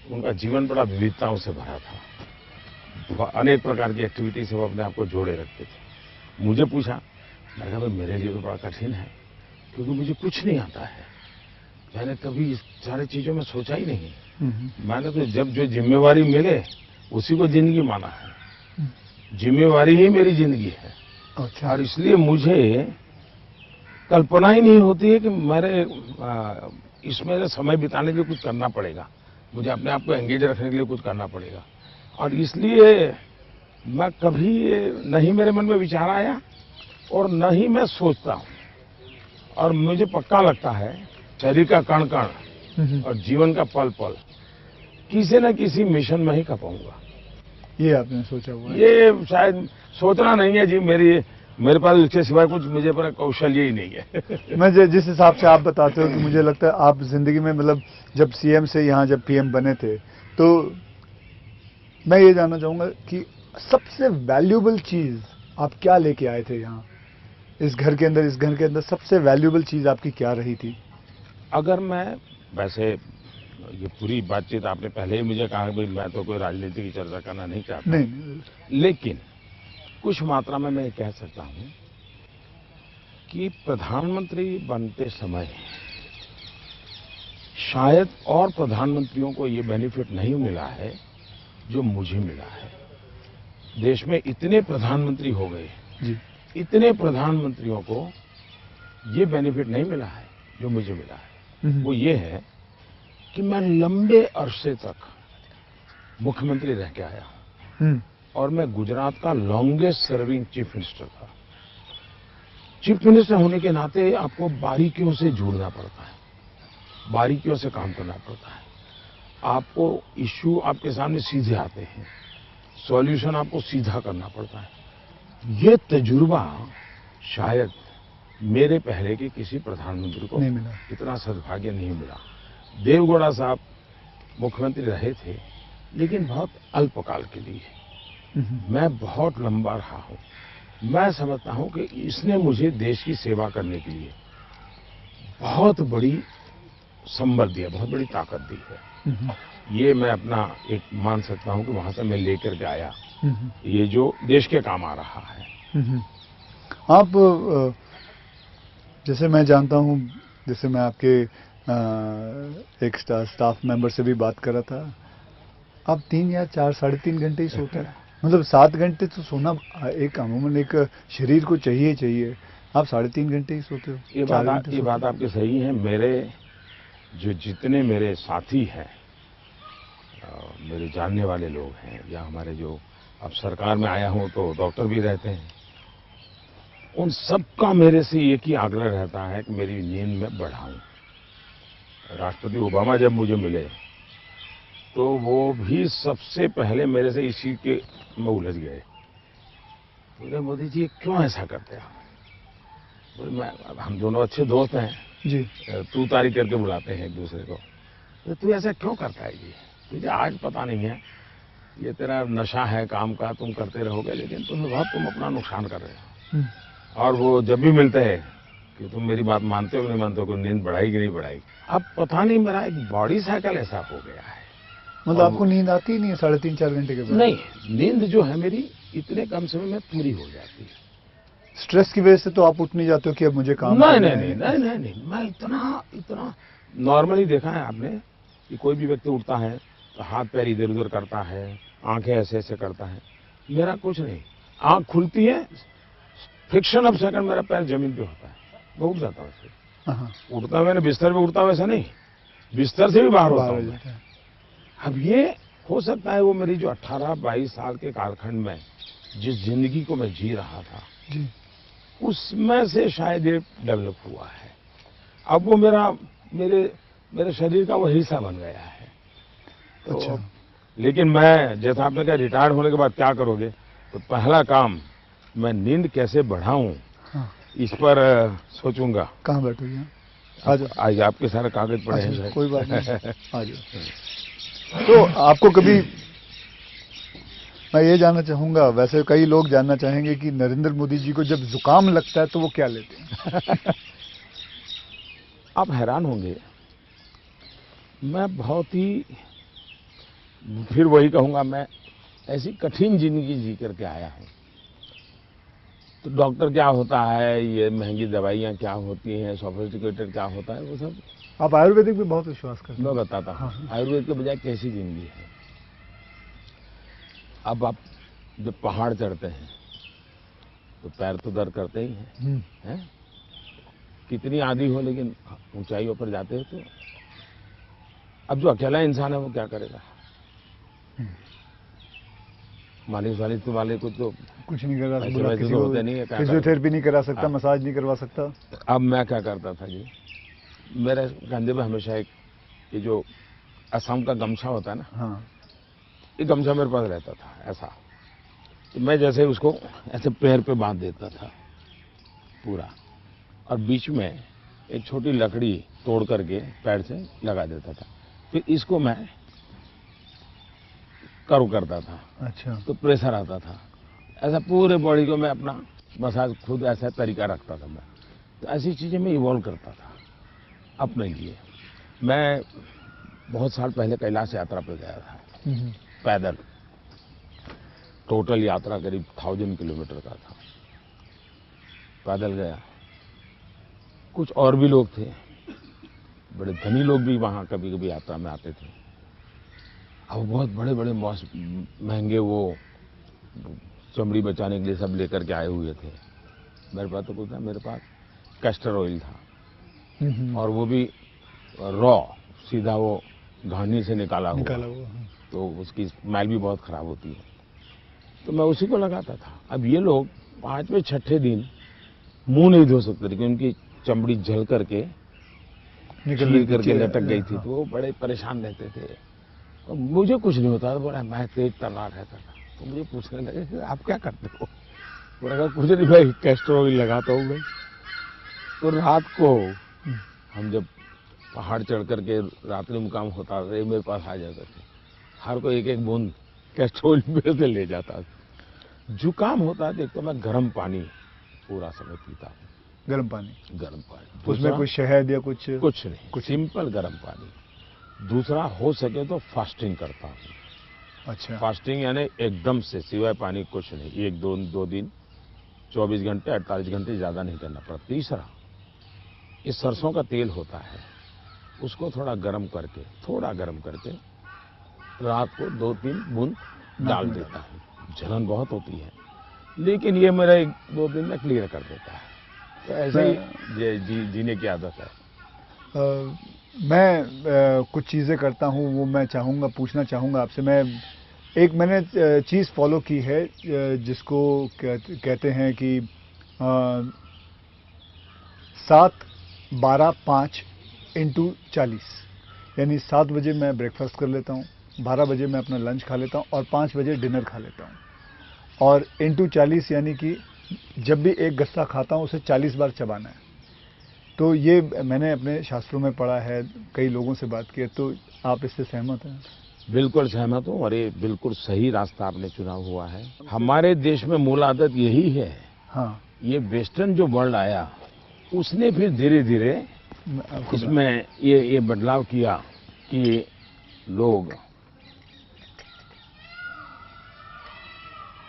उनका जीवन बड़ा विविधताओं से भरा था। अनेक प्रकार की एक्टिविटी से वो अपने आप को जोड़े रखते थे। मुझे पूछा, मैं कहा भाई मेरे लिए तो बड़ा कठिन है क्योंकि मुझे कुछ नहीं आता है। मैंने कभी इस सारी चीजों में सोचा ही नहीं। मैंने तो जब जो जिम्मेवारी मिले उसी को जिंदगी माना है। जिम्मेवारी ही मेरी जिंदगी है। अच्छा। और इसलिए मुझे कल्पना ही नहीं होती है कि मेरे इसमें समय बिताने के लिए कुछ करना पड़ेगा, मुझे अपने आप को एंगेज रखने के लिए कुछ करना पड़ेगा। और इसलिए मैं कभी नहीं मेरे मन में विचार आया और न ही मैं सोचता हूँ। और मुझे पक्का लगता है शरीर का कण कण और जीवन का पल पल किसी न किसी मिशन में ही खपाऊंगा। ये आपने सोचा हुआ है? ये शायद सोचना नहीं है जी, मेरे पास इसके सिवाय कुछ मुझे पर कौशल्य ही नहीं है। मैं जिस हिसाब से आप बताते हो कि मुझे लगता है आप जिंदगी में, मतलब जब सीएम से यहाँ जब पीएम बने थे, तो मैं ये जानना चाहूंगा कि सबसे वैल्यूएबल चीज आप क्या लेके आए थे यहाँ इस घर के अंदर सबसे वैल्यूएबल चीज आपकी क्या रही थी? अगर मैं, वैसे ये पूरी बातचीत आपने पहले ही मुझे कहा कि मैं तो कोई राजनीति की चर्चा करना नहीं चाहता, नहीं। लेकिन कुछ मात्रा में मैं कह सकता हूं कि प्रधानमंत्री बनते समय शायद और प्रधानमंत्रियों को ये बेनिफिट नहीं मिला है जो मुझे मिला है। देश में इतने प्रधानमंत्री हो गए जी। इतने प्रधानमंत्रियों को ये बेनिफिट नहीं मिला है जो मुझे मिला है। वो ये है कि मैं लंबे अरसे तक मुख्यमंत्री रह के आया हूं और मैं गुजरात का लॉन्गेस्ट सर्विंग चीफ मिनिस्टर था। चीफ मिनिस्टर होने के नाते आपको बारीकियों से जुड़ना पड़ता है, बारीकियों से काम करना पड़ता है। आपको इश्यू आपके सामने सीधे आते हैं, सॉल्यूशन आपको सीधा करना पड़ता है। ये तजुर्बा शायद मेरे पहले के किसी प्रधानमंत्री को नहीं मिला, इतना सद्भाग्य नहीं मिला। देवगौड़ा साहब मुख्यमंत्री रहे थे लेकिन बहुत अल्पकाल के लिए। मैं बहुत लंबा रहा हूं। मैं समझता हूं कि इसने मुझे देश की सेवा करने के लिए बहुत बड़ी संबल दिया, बहुत बड़ी ताकत दी है। ये मैं अपना एक मान सकता हूं कि वहां से मैं लेकर के आया, ये जो देश के काम आ रहा है। आप जैसे मैं जानता हूँ, जैसे मैं आपके एक स्टाफ मेंबर से भी बात कर रहा था, आप 3 या 4 साढ़े 3 घंटे ही सोते हैं। मतलब 7 घंटे तो सोना एक अमूमन एक शरीर को चाहिए चाहिए। आप 3.5 घंटे ही सोते हो। ये 4 बात घंटे ये बात आपकी सही है। मेरे जो जितने मेरे साथी हैं, मेरे जानने वाले लोग हैं, या हमारे जो अब सरकार में आया हूं तो डॉक्टर भी रहते हैं, उन सबका मेरे से एक ही आग्रह रहता है कि मेरी नींद में बढ़ाऊं। राष्ट्रपति ओबामा जब मुझे मिले तो वो भी सबसे पहले मेरे से इसी के में उलझ गए। बोले मोदी जी क्यों ऐसा करते हैं आप? बोले मैं, हम दोनों अच्छे दोस्त हैं जी। तू तारीख करके बुलाते हैं एक दूसरे को। तो तू ऐसा क्यों करता है जी? तुझे आज पता नहीं है, ये तेरा नशा है काम का, तुम करते रहोगे, लेकिन तुम अपना नुकसान कर रहे हो। और वो जब भी मिलते हैं कि तुम मेरी बात मानते हो नहीं मानते हो, कि नींद बढ़ाई कि नहीं बढ़ाई। अब पता नहीं मेरा एक बॉडी साइकिल ऐसा हो गया है। मतलब आपको नींद आती ही नहीं है 3.5-4 घंटे के बाद? नहीं, नींद जो है मेरी इतने कम समय में पूरी हो जाती है। स्ट्रेस की वजह से तो आप उठ नहीं जाते हो कि अब मुझे काम नहीं करना नहीं है? नहीं नहीं नहीं नहीं, मैं इतना नॉर्मली देखा है आपने कि कोई भी व्यक्ति उठता है तो हाथ पैर इधर उधर करता है, आंखें ऐसे ऐसे करता है। मेरा कुछ नहीं, आंख खुलती है, फ्रिक्शन ऑफ सेकंड मेरा पैर जमीन पे होता है, मैं उठ जाता हूँ उससे। हाँ। उठता मैंने बिस्तर पे उठता वैसा नहीं, बिस्तर से भी बाहर होता हूँ मैं। अब ये हो सकता है वो मेरी जो 18-22 साल के कालखंड में जिस जिंदगी को मैं जी रहा था जी, उसमें से शायद ये डेवलप हुआ है। अब वो मेरे शरीर का वो हिस्सा बन गया है। तो अच्छा। लेकिन मैं, जैसा आपने कहा रिटायर्ड होने के बाद क्या करोगे, तो पहला काम मैं नींद कैसे बढ़ाऊं, हाँ। इस पर सोचूंगा। कहाँ बैठोगे आप? आ जाओ। आज आपके सारे कागज पड़े हैं अच्छा, शायद। कोई बात नहीं, आ जाओ। तो आपको कभी, मैं ये जानना चाहूंगा, वैसे कई लोग जानना चाहेंगे कि नरेंद्र मोदी जी को जब जुकाम लगता है तो वो क्या लेते हैं? आप हैरान होंगे, मैं बहुत ही, फिर वही कहूंगा, मैं ऐसी कठिन जिंदगी जी करके आया हूं। तो डॉक्टर क्या होता है, ये महंगी दवाइयां क्या होती हैं, सोफिस्टिकेटेड क्या होता है, वो सब आप आयुर्वेदिक भी बहुत विश्वास करते हैं। मैं बताता हूँ। हाँ। आयुर्वेद के बजाय कैसी जिंदगी है। अब आप जब पहाड़ चढ़ते हैं तो पैर तो दर्द करते ही हैं, कितनी आंधी हो, लेकिन ऊंचाइयों पर जाते हैं तो अब जो अकेला इंसान है वो क्या करेगा? मालिश वालिश वाले को तो कुछ नहीं करा ऐसे सकता, वैसे किसी तो को होते नहीं है, क्या फिजियोथेरेपी नहीं करा सकता, हाँ। मसाज नहीं करवा सकता। अब मैं क्या करता था जी, मेरे कंधे पे हमेशा एक ये जो असम का गमछा होता है ना, हाँ। ये गमछा मेरे पास रहता था ऐसा। तो मैं जैसे उसको ऐसे पैर पे बांध देता था पूरा, और बीच में एक छोटी लकड़ी तोड़ करके पैर से लगा देता था। फिर इसको मैं कर्व करता था। अच्छा। तो प्रेशर आता था। ऐसा पूरे बॉडी को मैं अपना मसाज खुद ऐसा तरीका रखता था मैं। तो ऐसी चीजें मैं इवॉल्व करता था अपने लिए। मैं बहुत साल पहले कैलाश यात्रा पे गया था पैदल। टोटल यात्रा करीब 1000 किलोमीटर का था। पैदल गया। कुछ और भी लोग थे, बड़े धनी लोग भी वहां कभी कभी यात्रा में आते थे। अब बहुत बड़े बड़े महंगे वो चमड़ी बचाने के लिए सब लेकर के आए हुए थे। मेरे पास तो कुछ था, मेरे पास कैस्टर ऑयल था, और वो भी रॉ, सीधा वो घानी से निकाला हुआ। तो उसकी स्मेल भी बहुत खराब होती है। तो मैं उसी को लगाता था। अब ये लोग 5वें-6ठे दिन मुंह नहीं धो सकते थे, क्योंकि उनकी चमड़ी जल करके निकल करके लटक गई थी। तो वो बड़े परेशान रहते थे। तो मुझे कुछ नहीं होता था, बड़ा मैं तेज तर्रार रहता था। तो मुझे पूछने लगे कि आप क्या करते हो? मैंने कहा कुछ नहीं भाई, कैस्टर ऑयल लगाता हूँ मैं। तो रात को हम जब पहाड़ चढ़ करके रात्रि मुकाम होता था, मेरे पास आ जाते थे। हर को एक एक बूंद कैस्टर ऑयल मेरे से ले जाता था। जुकाम होता है तो मैं गर्म पानी पूरा समय पीता हूँ। गर्म पानी? उसमें कुछ शहद या कुछ नहीं, कुछ सिंपल गर्म पानी। दूसरा, हो सके तो फास्टिंग करता हूँ। अच्छा। फास्टिंग यानी एकदम से सिवाय पानी कुछ नहीं, 1-2 दिन 24 घंटे 48 घंटे, ज्यादा नहीं करना पड़ता। तीसरा, ये सरसों का तेल होता है, उसको थोड़ा गर्म करके रात को 2-3 बूंद डाल देता हूँ। जलन बहुत होती है, लेकिन ये मेरा 1-2 दिन में क्लियर कर देता है। तो ऐसे ही जीने की आदत है। मैं कुछ चीज़ें करता हूँ, वो मैं पूछना चाहूँगा आपसे। मैंने चीज़ फॉलो की है, जिसको कहते हैं कि 7-12-5x40, यानी 7 बजे मैं ब्रेकफास्ट कर लेता हूँ, 12 बजे मैं अपना लंच खा लेता हूँ और 5 बजे डिनर खा लेता हूँ। और x40 यानी कि जब भी एक गस्सा खाता हूँ उसे 40 बार चबाना है। तो ये मैंने अपने शास्त्रों में पढ़ा है, कई लोगों से बात की है। तो आप इससे सहमत हैं? बिल्कुल सहमत हूँ, और ये बिल्कुल सही रास्ता आपने चुना हुआ है। हमारे देश में मूल आदत यही है। हाँ, ये वेस्टर्न जो वर्ल्ड आया, उसने फिर धीरे धीरे इसमें ये बदलाव किया कि लोग,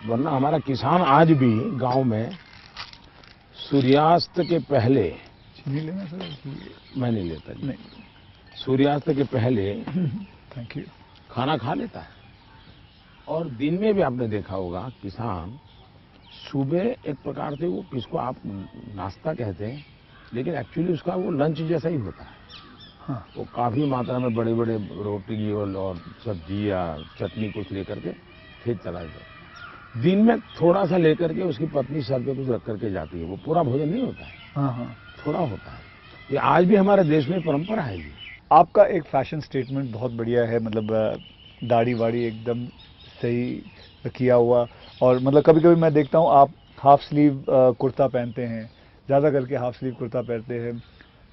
वरना हमारा किसान आज भी गांव में सूर्यास्त के पहले, नहीं लेना सर? मैं नहीं लेता जी, नहीं। सूर्यास्त के पहले थैंक यू। खाना खा लेता है। और दिन में भी आपने देखा होगा, किसान सुबह एक प्रकार से, वो किसको आप नाश्ता कहते हैं, लेकिन एक्चुअली उसका वो लंच जैसा ही होता है। हाँ, वो काफी मात्रा में बड़े बड़े रोटी और सब्जी या चटनी कुछ लेकर के खेत चला जाता है। दिन में थोड़ा सा लेकर के उसकी पत्नी सर पे कुछ रख करके जाती है। वो पूरा भोजन नहीं होता है, हाँ, हाँ। थोड़ा होता है। ये आज भी हमारे देश में परंपरा है। ये आपका एक फैशन स्टेटमेंट बहुत बढ़िया है, मतलब दाढ़ी वाड़ी एकदम सही किया हुआ। और मतलब कभी कभी मैं देखता हूँ आप हाफ स्लीव कुर्ता पहनते हैं, ज़्यादा करके हाफ स्लीव कुर्ता पहनते हैं।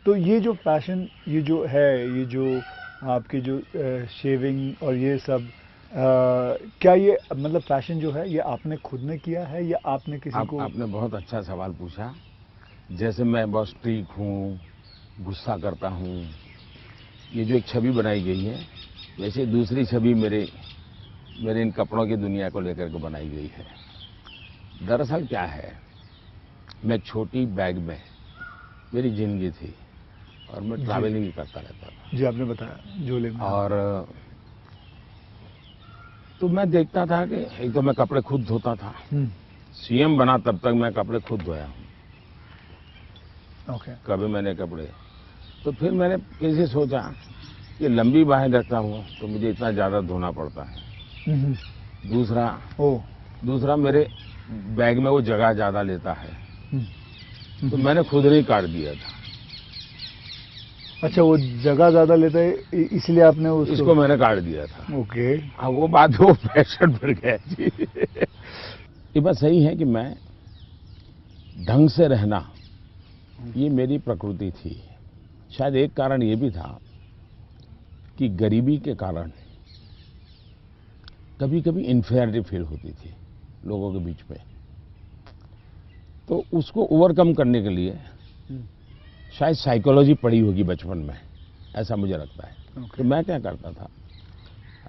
तो ये जो फैशन, ये जो है, ये जो आपकी जो शेविंग और ये सब, क्या ये मतलब फैशन जो है, ये आपने खुद ने किया है या आपने किसी को? आपने बहुत अच्छा सवाल पूछा। जैसे मैं बहुत स्ट्रीक हूँ, गुस्सा करता हूँ, ये जो एक छवि बनाई गई है, वैसे दूसरी छवि मेरे इन कपड़ों की दुनिया को लेकर के बनाई गई है। दरअसल क्या है, मैं छोटी बैग में मेरी जिंदगी थी और मैं ट्रैवलिंग करता रहता था। जी, आपने बताया झोले में। और तो मैं देखता था कि एक तो मैं कपड़े खुद धोता था। सीएम बना तब तक मैं कपड़े खुद धोया हूँ। ओके। कभी मैंने कपड़े, तो फिर मैंने कैसे सोचा कि लंबी बाहें रखता हूँ तो मुझे इतना ज़्यादा धोना पड़ता है। दूसरा मेरे बैग में वो जगह ज़्यादा लेता है, तो मैंने खुद ही काट दिया था। अच्छा, वो जगह ज़्यादा लेता है इसलिए आपने इसको मैंने काट दिया था। ओके। हाँ, वो बात वो फैशन बढ़ गया जी। ये बात सही है कि मैं ढंग से रहना, ये मेरी प्रकृति थी। शायद एक कारण ये भी था कि गरीबी के कारण कभी कभी इन्फेरिटी फील होती थी लोगों के बीच में। तो उसको ओवरकम करने के लिए शायद साइकोलॉजी पढ़ी होगी बचपन में, ऐसा मुझे लगता है। तो मैं क्या करता था,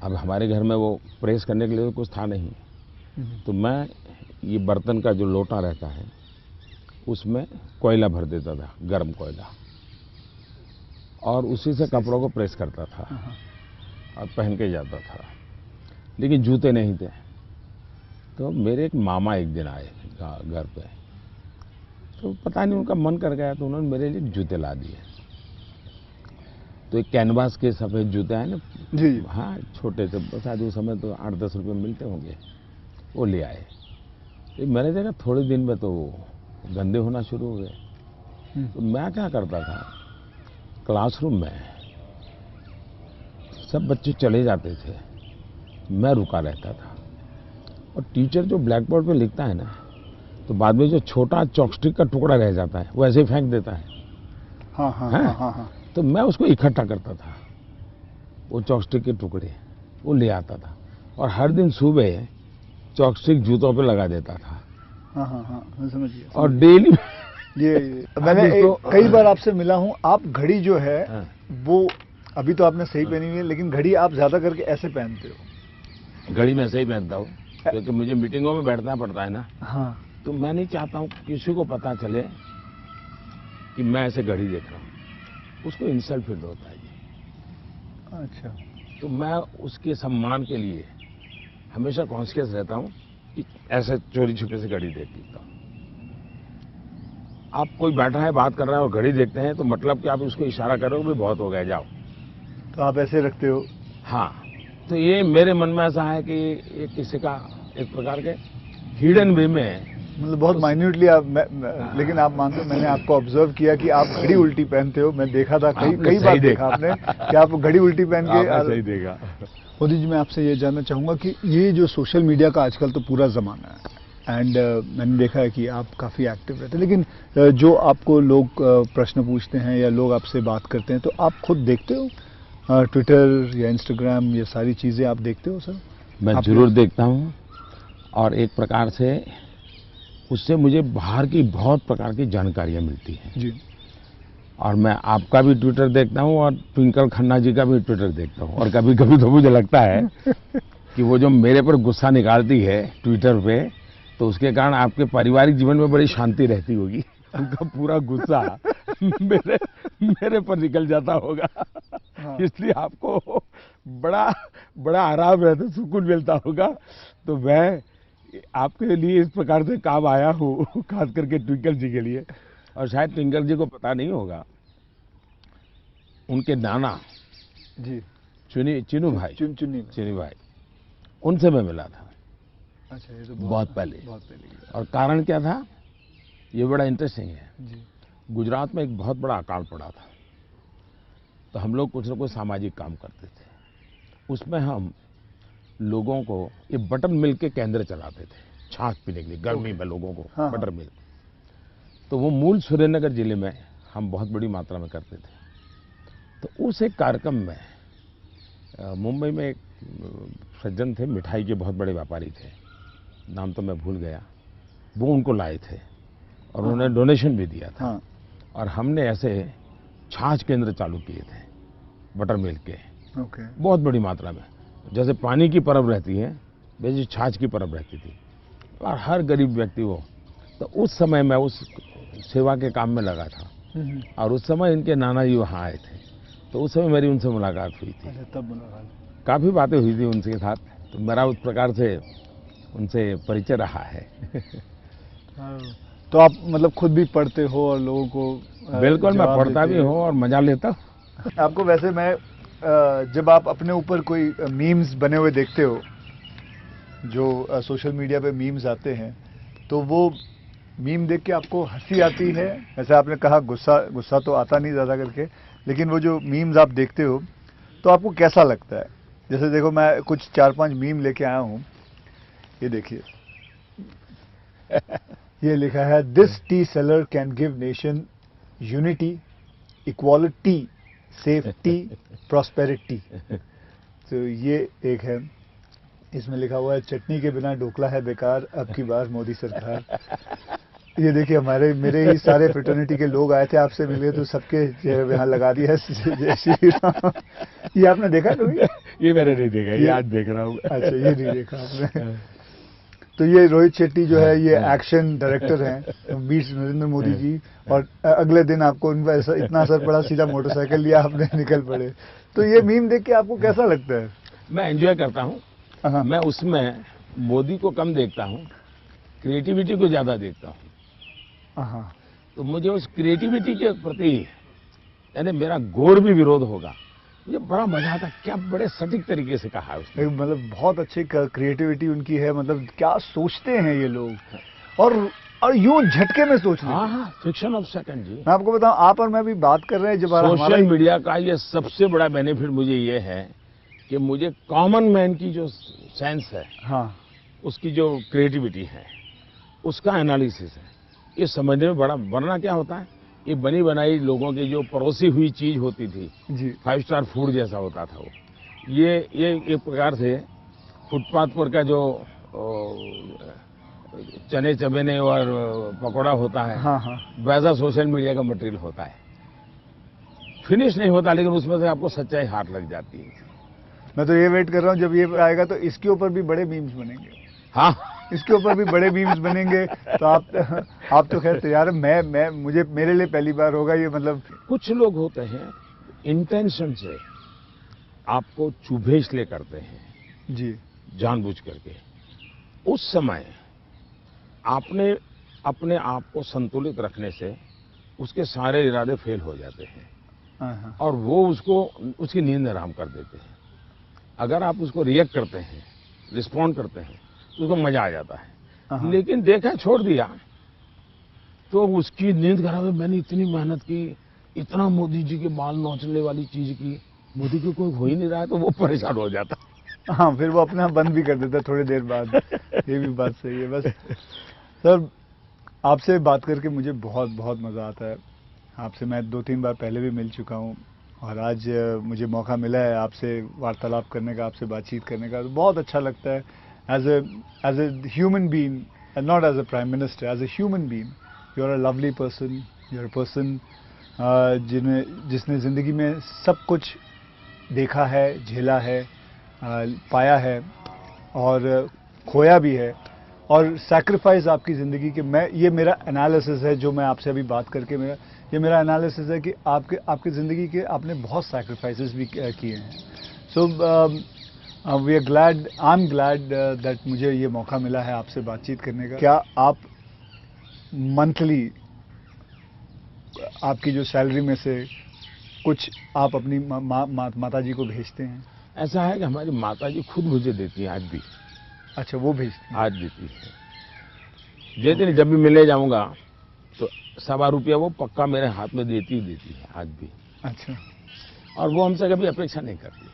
अब हमारे घर में वो प्रेस करने के लिए तो कुछ था नहीं, तो मैं ये बर्तन का जो लोटा रहता है उसमें कोयला भर देता था, गर्म कोयला, और उसी से कपड़ों को प्रेस करता था और पहन के जाता था। लेकिन जूते नहीं थे। तो मेरे एक मामा एक दिन आए घर पे, तो पता नहीं उनका मन कर गया, तो उन्होंने मेरे लिए जूते ला दिए। तो एक कैनवास के सफ़ेद जूते हैं ना जी, हाँ, छोटे से, शायद उस समय तो 8-10 रुपये मिलते होंगे, वो ले आए। तो मैंने देखा थोड़े दिन में तो गंदे होना शुरू हो गए। तो मैं क्या करता था, क्लासरूम में सब बच्चे चले जाते थे, मैं रुका रहता था, और टीचर जो ब्लैक बोर्ड पे लिखता है ना, तो बाद में जो छोटा चॉपस्टिक का टुकड़ा रह जाता है वो ऐसे ही फेंक देता है। हाँ हाँ हाँ हाँ हाँ। तो मैं उसको इकट्ठा करता था, वो चॉपस्टिक के टुकड़े वो ले आता था, और हर दिन सुबह चॉपस्टिक जूतों पे लगा देता था। हाँ हाँ हाँ, मैं समझ गया। और डेली ये मैंने कई बार आपसे मिला हूँ, आप घड़ी जो है वो अभी तो आपने सही पहनी हुई है, लेकिन घड़ी आप ज्यादा करके ऐसे पहनते हो। घड़ी मैं सही पहनता हूँ क्योंकि मुझे मीटिंगों में बैठना पड़ता है ना। हाँ। तो मैं नहीं चाहता हूँ किसी को पता चले कि मैं ऐसे घड़ी देख रहा हूँ, उसको इंसल्ट फील होता है जी। अच्छा। तो मैं उसके सम्मान के लिए हमेशा कॉन्शियस रहता हूँ कि ऐसे चोरी छुपे से घड़ी देख लेता हूँ। आप कोई बैठा है बात कर रहा है और घड़ी देखते हैं तो मतलब कि आप उसको इशारा करो भी बहुत हो गया, जाओ। तो आप ऐसे रखते हो? हाँ, तो ये मेरे मन में ऐसा है कि ये किसी का एक प्रकार के हिडन वे में, मतलब बहुत माइन्यूटली आप लेकिन आप मानते हो, मैंने आपको ऑब्जर्व किया कि आप घड़ी उल्टी पहनते हो। मैं देखा था, कई बार देखा आपने कि आप घड़ी उल्टी पहन के। आपने सही देखा। मोदी जी, मैं आपसे ये जानना चाहूंगा कि ये जो सोशल मीडिया का आजकल तो पूरा जमाना है, एंड मैंने देखा है कि आप काफ़ी एक्टिव रहते हैं, लेकिन जो आपको लोग प्रश्न पूछते हैं या लोग आपसे बात करते हैं, तो आप खुद देखते हो ट्विटर या इंस्टाग्राम, ये सारी चीज़ें आप देखते हो सर? मैं जरूर देखता हूँ, और एक प्रकार से उससे मुझे बाहर की बहुत प्रकार की जानकारियाँ मिलती हैं जी। और मैं आपका भी ट्विटर देखता हूँ और ट्विंकल खन्ना जी का भी ट्विटर देखता हूँ। और कभी कभी तो मुझे लगता है कि वो जो मेरे पर गुस्सा निकालती है ट्विटर पे, तो उसके कारण आपके पारिवारिक जीवन में बड़ी शांति रहती होगी। उनका पूरा गुस्सा मेरे पर निकल जाता होगा। हाँ। इसलिए आपको बड़ा आराम रहता, सुकून मिलता होगा। तो मैं आपके लिए इस प्रकार से काम आया हूँ, खास करके ट्विंकल जी के लिए। और शायद ट्विंकल जी को पता नहीं होगा, उनके नाना जी चिनू भाई, उनसे मैं मिला था। अच्छा, ये तो बहुत पहले। और कारण क्या था, ये बड़ा इंटरेस्टिंग है जी। गुजरात में एक बहुत बड़ा अकाल पड़ा था, तो हम लोग कुछ न कुछ सामाजिक काम करते थे। उसमें हम लोगों को ये बटर मिल्क के केंद्र चलाते थे, छाछ पीने के लिए गर्मी में लोगों को। हाँ, बटर मिल्क। तो वो मूल सुरेंद्रनगर जिले में हम बहुत बड़ी मात्रा में करते थे। तो उस एक कार्यक्रम में मुंबई में एक सज्जन थे, मिठाई के बहुत बड़े व्यापारी थे, नाम तो मैं भूल गया, वो उनको लाए थे और उन्होंने डोनेशन भी दिया था। हाँ। और हमने ऐसे छाछ केंद्र चालू किए थे बटर मिल्क के। ओके। बहुत बड़ी मात्रा में, जैसे पानी की परब रहती है वैसे छाछ की परब रहती थी, और हर गरीब व्यक्ति वो। तो उस समय मैं उस सेवा के काम में लगा था, और उस समय इनके नाना जी वहाँ आए थे, तो उस समय मेरी उनसे मुलाकात हुई थी। तब मुलाकात, काफ़ी बातें हुई थी उनके साथ, तो मेरा उस प्रकार से उनसे परिचय रहा है। तो आप मतलब खुद भी पढ़ते हो और लोगों को? बिल्कुल, मैं पढ़ता भी हूँ और मजा लेता हूँ। आपको वैसे मैं जब आप अपने ऊपर कोई मीम्स बने हुए देखते हो, जो सोशल मीडिया पे मीम्स आते हैं, तो वो मीम देख के आपको हंसी आती है? ऐसा आपने कहा गुस्सा तो आता नहीं ज़्यादा करके, लेकिन वो जो मीम्स आप देखते हो तो आपको कैसा लगता है? जैसे देखो, मैं कुछ 4-5 मीम लेके आया हूँ, ये देखिए। ये लिखा है, this T seller can give nation unity, equality, safety, prosperity. तो ये एक है। इसमें लिखा हुआ है, चटनी के बिना ढोकला है बेकार, अब की बार मोदी सरकार। ये देखिए, मेरे ही सारे फ्रेटर्निटी के लोग आए थे आपसे मिले, तो सबके यहाँ लगा दिया जय श्री राम। ये आपने देखा कभी? ये मैंने नहीं देखा, ये आज देख रहा हूँ। अच्छा, ये नहीं देखा आपने? तो ये रोहित शेट्टी जो है, ये एक्शन डायरेक्टर हैं, वीर नरेंद्र मोदी जी, और अगले दिन आपको उन पर इतना असर पड़ा, सीधा मोटरसाइकिल लिया आपने, निकल पड़े। तो ये मीम देख के आपको कैसा लगता है? मैं एंजॉय करता हूँ। मैं उसमें मोदी को कम देखता हूँ, क्रिएटिविटी को ज्यादा देखता हूँ। तो मुझे उस क्रिएटिविटी के प्रति, यानी मेरा घोर भी विरोध होगा, मुझे बड़ा मजा आता। क्या बड़े सटीक तरीके से कहा है उसने। मतलब बहुत अच्छी क्रिएटिविटी उनकी है, मतलब क्या सोचते हैं ये लोग, और यूं झटके में सोच रहे हैं। हाँ, फ्रिक्शन ऑफ सेकंड जी। मैं आपको बताऊं, आप और मैं भी बात कर रहे हैं, जब सोशल मीडिया का ये सबसे बड़ा बेनिफिट मुझे ये है कि मुझे कॉमन मैन की जो सेंस है, हाँ, उसकी जो क्रिएटिविटी है, उसका एनालिसिस है, ये समझने में बड़ा। वरना क्या होता है, ये बनी बनाई लोगों की जो परोसी हुई चीज होती थी जी, 5 स्टार फूड जैसा होता था वो, ये एक प्रकार से फुटपाथ पर का जो चने चबेने और पकौड़ा होता है, हाँ, हाँ, वैसा सोशल मीडिया का मटेरियल होता है। फिनिश नहीं होता, लेकिन उसमें से आपको सच्चाई हाथ लग जाती है। मैं तो ये वेट कर रहा हूँ, जब ये आएगा तो इसके ऊपर भी बड़े मीम्स बनेंगे। हाँ इसके ऊपर भी बड़े मीम्स बनेंगे, तो आप तो खैर तैयार है। मैं मुझे मेरे लिए पहली बार होगा ये, मतलब कुछ लोग होते हैं इंटेंशन से आपको चुभे इसलिए करते हैं जी। जानबूझ करके। उस समय आपने अपने आप को संतुलित रखने से उसके सारे इरादे फेल हो जाते हैं हाँ। और वो उसकी नींद हराम कर देते हैं। अगर आप उसको रिएक्ट करते हैं, रिस्पॉन्ड करते हैं, तो उसको मजा आ जाता है। हाँ। लेकिन देखा छोड़ दिया तो उसकी नींद खराब है। मैंने इतनी मेहनत की, इतना मोदी जी के बाल नोचने वाली चीज की, मोदी को कोई हो ही नहीं रहा है, तो वो परेशान हो जाता। हाँ, फिर वो अपना बंद भी कर देता है थोड़ी देर बाद। ये भी बात सही है। बस सर, आपसे बात करके मुझे बहुत बहुत मज़ा आता है। आपसे मैं 2-3 बार पहले भी मिल चुका हूँ और आज मुझे मौका मिला है आपसे वार्तालाप करने का, आपसे बातचीत करने का, तो बहुत अच्छा लगता है। As a human being, not as a prime minister, as a human being, you are a lovely person, you are a person जिसने ज़िंदगी में सब कुछ देखा है, झेला है, पाया है और खोया भी है, और सैक्रिफाइस आपकी ज़िंदगी के, ये मेरा एनालिसिस है जो मैं आपसे अभी बात करके मेरा एनालिसिस है कि आपकी ज़िंदगी के आपने बहुत सैक्रिफाइसेस भी किए हैं। So we are glad, I am glad that मुझे ये मौका मिला है आपसे बातचीत करने का। क्या आप मंथली आपकी जो सैलरी में से कुछ आप अपनी माता जी को भेजते हैं? ऐसा है कि हमारी माता जी खुद मुझे देती है आज भी। अच्छा, वो भेजती हैं? आज देती है। जिस दिन जब भी मिले जाऊंगा तो ₹1.25 वो पक्का मेरे हाथ में देती है आज भी। अच्छा। और वो हमसे कभी अपेक्षा नहीं करती,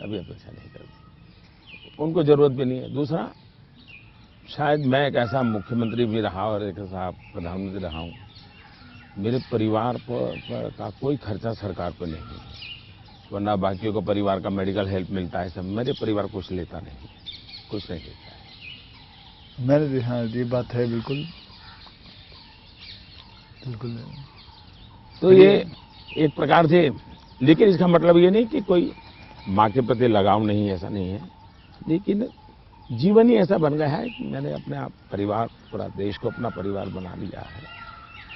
कभी अपेक्षा नहीं करती। उनको जरूरत भी नहीं है। दूसरा, शायद मैं एक ऐसा मुख्यमंत्री भी रहा और एक ऐसा प्रधानमंत्री रहा हूँ, मेरे परिवार पर का कोई खर्चा सरकार पर नहीं है, वरना बाकियों को परिवार का मेडिकल हेल्प मिलता है सब। मेरे परिवार कुछ लेता नहीं, कुछ नहीं लेता है। मैंने, हाँ, ये बात है, बिल्कुल बिल्कुल। तो ये एक प्रकार से, लेकिन इसका मतलब ये नहीं कि कोई माँ के प्रति लगाव नहीं है, ऐसा नहीं है। लेकिन जीवन ही ऐसा बन गया है कि मैंने अपने आप परिवार, पूरा देश को अपना परिवार बना लिया है,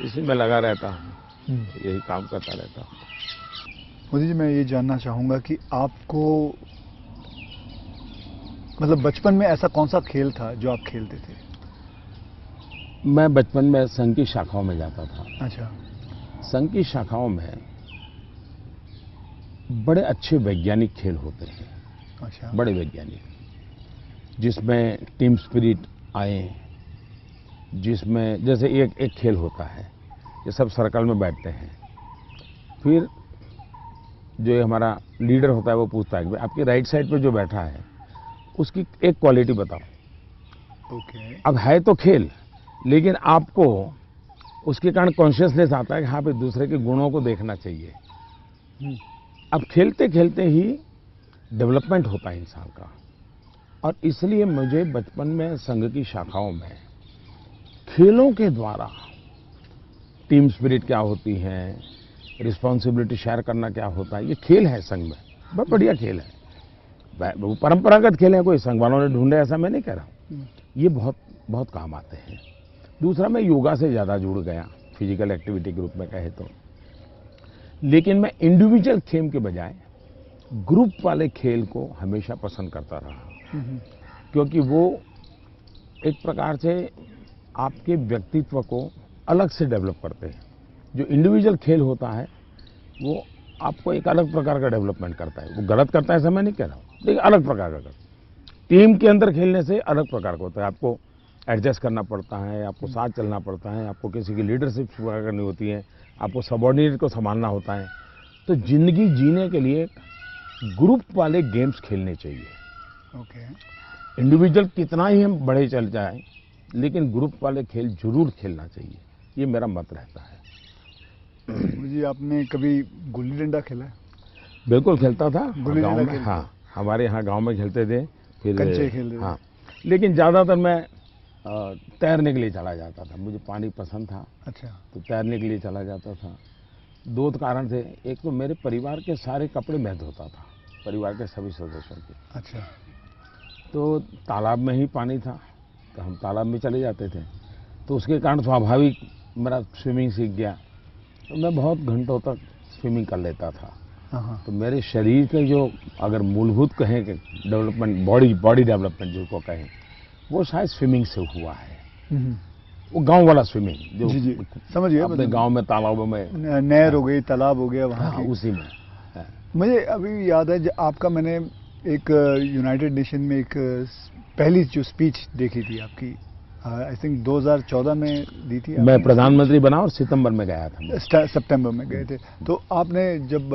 इसी में लगा रहता हूँ, यही काम करता रहता हूँ। मोदी जी, मैं ये जानना चाहूँगा कि आपको, मतलब बचपन में ऐसा कौन सा खेल था जो आप खेलते थे? मैं बचपन में संघ की शाखाओं में जाता था। अच्छा। संघ की शाखाओं में बड़े अच्छे वैज्ञानिक खेल होते हैं। अच्छा। बड़े वैज्ञानिक, जिसमें टीम स्पिरिट आए, जिसमें जैसे एक खेल होता है, ये सब सर्कल में बैठते हैं, फिर जो हमारा लीडर होता है वो पूछता है कि आपकी राइट साइड पे जो बैठा है उसकी एक क्वालिटी बताओ। ओके। अब है तो खेल, लेकिन आपको उसके कारण कॉन्शियसनेस आता है कि हाँ भाई दूसरे के गुणों को देखना चाहिए। अब खेलते खेलते ही डेवलपमेंट होता है इंसान का, और इसलिए मुझे बचपन में संघ की शाखाओं में खेलों के द्वारा टीम स्पिरिट क्या होती है, रिस्पॉन्सिबिलिटी शेयर करना क्या होता है, ये खेल है संघ में, बहुत बढ़िया खेल है। वो परंपरागत खेल है, कोई संघ वालों ने ढूंढे ऐसा मैं नहीं कह रहा हूँ, ये बहुत बहुत काम आते हैं। दूसरा, मैं योगा से ज़्यादा जुड़ गया, फिजिकल एक्टिविटी के रूप में कहे तो। लेकिन मैं इंडिविजुअल खेल के बजाय ग्रुप वाले खेल को हमेशा पसंद करता रहा, क्योंकि वो एक प्रकार से आपके व्यक्तित्व को अलग से डेवलप करते हैं। जो इंडिविजुअल खेल होता है वो आपको एक अलग प्रकार का डेवलपमेंट करता है। वो गलत करता है ऐसा मैं नहीं कह रहा हूँ, लेकिन अलग प्रकार का करता है। टीम के अंदर खेलने से अलग प्रकार का होता है। आपको एडजस्ट करना पड़ता है, आपको साथ चलना पड़ता है, आपको किसी की लीडरशिप करनी होती है, आपको सबॉर्डिनेट को संभालना होता है। तो जिंदगी जीने के लिए ग्रुप वाले गेम्स खेलने चाहिए। ओके। इंडिविजुअल कितना ही हम बड़े चल जाएं, लेकिन ग्रुप वाले खेल जरूर खेलना चाहिए, ये मेरा मत रहता है। मुझे, आपने कभी गुल्ली डंडा खेला है? बिल्कुल खेलता था गांव में। खेलते? हाँ, हमारे यहाँ गांव में खेलते थे। फिर कंचे खेलते थे? हाँ, लेकिन ज़्यादातर मैं तैरने के लिए चला जाता था, मुझे पानी पसंद था। अच्छा। तो तैरने के लिए चला जाता था। दो कारण थे, एक तो मेरे परिवार के सारे कपड़े मैं धोता था, परिवार के सभी सदस्यों के। अच्छा। तो तालाब में ही पानी था, तो हम तालाब में चले जाते थे, तो उसके कारण स्वाभाविक मेरा स्विमिंग सीख गया, तो मैं बहुत घंटों तक स्विमिंग कर लेता था। हाँ। तो मेरे शरीर के जो अगर मूलभूत कहें कि डेवलपमेंट, बॉडी डेवलपमेंट जिसको कहें, वो शायद स्विमिंग से हुआ है। वो गांव वाला स्विमिंग जो जी समझ गया, अपने गांव में तालाबों में, नहर हो गई, तालाब हो गया वहाँ हाँ, की। उसी में। मुझे अभी याद है आपका, मैंने एक यूनाइटेड नेशन में एक पहली जो स्पीच देखी थी आपकी, आई थिंक 2014 में दी थी। मैं प्रधानमंत्री बना और सितंबर में गया था। सितंबर में गए थे। तो आपने जब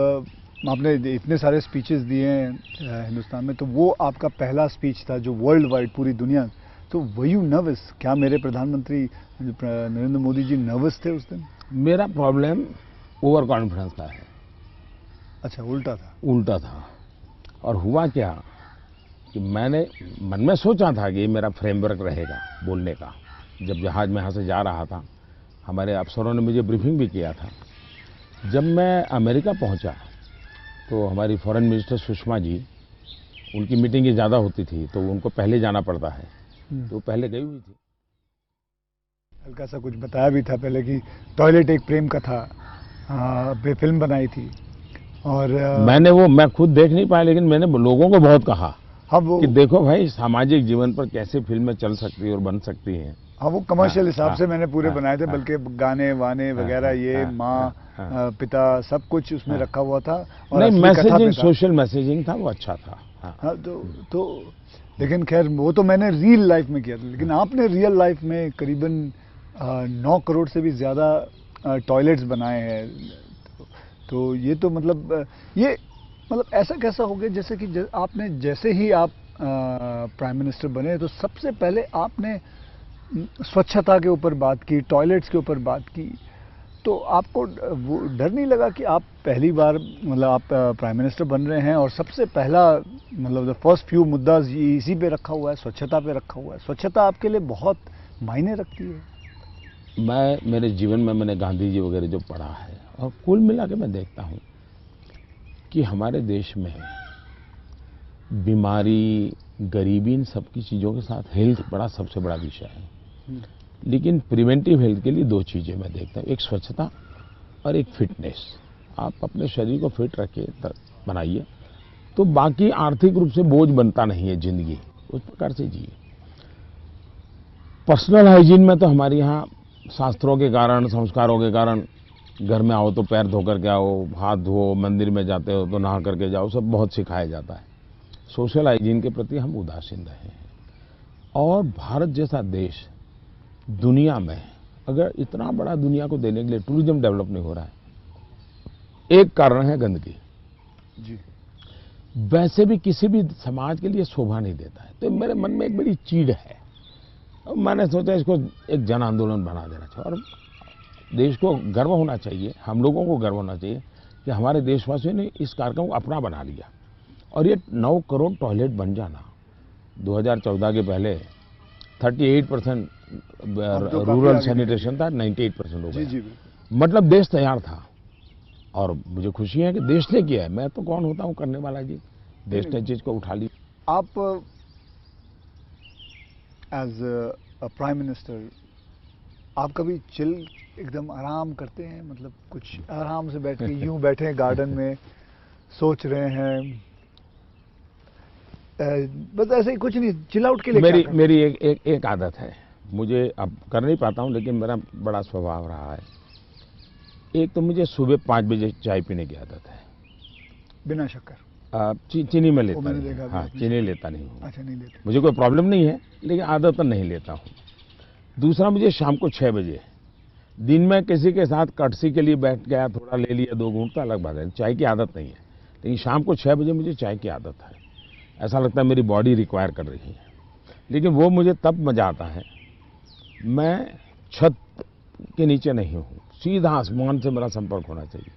आपने इतने सारे स्पीचेस दिए हैं हिंदुस्तान में, तो वो आपका पहला स्पीच था जो वर्ल्ड वाइड पूरी दुनिया। तो वर यू नर्वस? क्या मेरे प्रधानमंत्री नरेंद्र मोदी जी नर्वस थे उस दिन? मेरा प्रॉब्लम ओवर कॉन्फिडेंस का है। अच्छा, उल्टा था? उल्टा था। और हुआ क्या कि मैंने मन में सोचा था कि ये मेरा फ्रेमवर्क रहेगा बोलने का। जब जहाज में यहाँ से जा रहा था, हमारे अफसरों ने मुझे ब्रीफिंग भी किया था। जब मैं अमेरिका पहुँचा तो हमारी फॉरेन मिनिस्टर सुषमा जी, उनकी मीटिंगें ज़्यादा होती थी तो उनको पहले जाना पड़ता है, तो पहले गई हुई थी। हल्का सा कुछ बताया भी था पहले कि टॉयलेट एक प्रेम कथा पे फिल्म बनाई थी। और मैं खुद देख नहीं पाया, लेकिन मैंने लोगों को बहुत कहा वो कि देखो भाई, सामाजिक जीवन पर कैसे फिल्में चल सकती है और बन सकती हैं। हाँ, वो कमर्शियल हिसाब से मैंने पूरे बनाए थे, हाँ, बल्कि गाने वाने वगैरह, ये माँ पिता सब कुछ उसमें रखा हुआ था। और नहीं, मैसेजिंग, सोशल मैसेजिंग था, वो अच्छा था। हाँ, तो लेकिन खैर वो तो मैंने रियल लाइफ में किया था, लेकिन आपने रियल लाइफ में करीबन 9 करोड़ से भी ज़्यादा टॉयलेट्स बनाए हैं। तो ये तो मतलब ये मतलब ऐसा कैसा हो गया जैसे कि आपने जैसे ही आप प्राइम मिनिस्टर बने तो सबसे पहले आपने स्वच्छता के ऊपर बात की, टॉयलेट्स के ऊपर बात की। तो आपको वो डर नहीं लगा कि आप पहली बार मतलब आप प्राइम मिनिस्टर बन रहे हैं और सबसे पहला मतलब द फर्स्ट फ्यू मुद्दा इसी पे रखा हुआ है, स्वच्छता पे रखा हुआ है? स्वच्छता आपके लिए बहुत मायने रखती है। मेरे जीवन में मैंने गांधी जी वगैरह जो पढ़ा है, और कुल मिला के मैं देखता हूँ कि हमारे देश में बीमारी, गरीबी, इन सब की चीज़ों के साथ हेल्थ सबसे बड़ा विषय है। लेकिन प्रिवेंटिव हेल्थ के लिए 2 चीज़ें मैं देखता हूँ, एक स्वच्छता और एक फिटनेस। आप अपने शरीर को फिट रखिए, बनाइए, तो बाकी आर्थिक रूप से बोझ बनता नहीं है जिंदगी, उस प्रकार से जिए। पर्सनल हाइजीन में तो हमारे यहाँ शास्त्रों के कारण, संस्कारों के कारण, घर में आओ तो पैर धो करके आओ, हाथ धो, मंदिर में जाते हो तो नहा करके जाओ, सब बहुत सिखाया जाता है। सोशल हाइजीन के प्रति हम उदासीन रहे हैं। और भारत जैसा देश दुनिया में, अगर इतना बड़ा दुनिया को देने के लिए टूरिज्म डेवलप नहीं हो रहा है, एक कारण है गंदगी जी। वैसे भी किसी भी समाज के लिए शोभा नहीं देता है। तो मेरे मन में एक बड़ी चीड़ है, और मैंने सोचा इसको एक जन आंदोलन बना देना चाहिए। और देश को गर्व होना चाहिए, हम लोगों को गर्व होना चाहिए कि हमारे देशवासियों ने इस कार्यक्रम को अपना बना लिया। और ये 9 करोड़ टॉयलेट बन जाना, 2014 के पहले 38% रूरल सैनिटेशन था, 98% हो गया। मतलब देश तैयार था। और मुझे खुशी है कि देश ने किया है, मैं तो कौन होता हूँ करने वाला जी, देश ने चीज को उठा ली। आप एज अ प्राइम मिनिस्टर आप कभी चिल एकदम आराम करते हैं? मतलब कुछ आराम से बैठ के यूं बैठे हैं गार्डन में, सोच रहे हैं, बस ऐसे ही कुछ नहीं, चिल आउट के लिए? मेरी एक आदत है, मुझे अब कर नहीं पाता हूँ, लेकिन मेरा बड़ा स्वभाव रहा है। एक तो मुझे सुबह 5 बजे चाय पीने की आदत है, बिना शक्कर? चीनी में लेता मैंने नहीं। देखा। हाँ, चीनी लेता नहीं हूँ। अच्छा, नहीं लेते? मुझे कोई प्रॉब्लम नहीं है, लेकिन आदत तो नहीं लेता हूँ। दूसरा, मुझे शाम को 6 बजे, दिन में किसी के साथ कटसी के लिए बैठ गया, थोड़ा ले लिया 2 घूंट, तो अलग बात है, चाय की आदत नहीं है। लेकिन शाम को 6 बजे मुझे चाय की आदत है, ऐसा लगता है मेरी बॉडी रिक्वायर कर रही है। लेकिन वो मुझे तब मजा आता है, मैं छत के नीचे नहीं हूँ, सीधा आसमान से मेरा संपर्क होना चाहिए,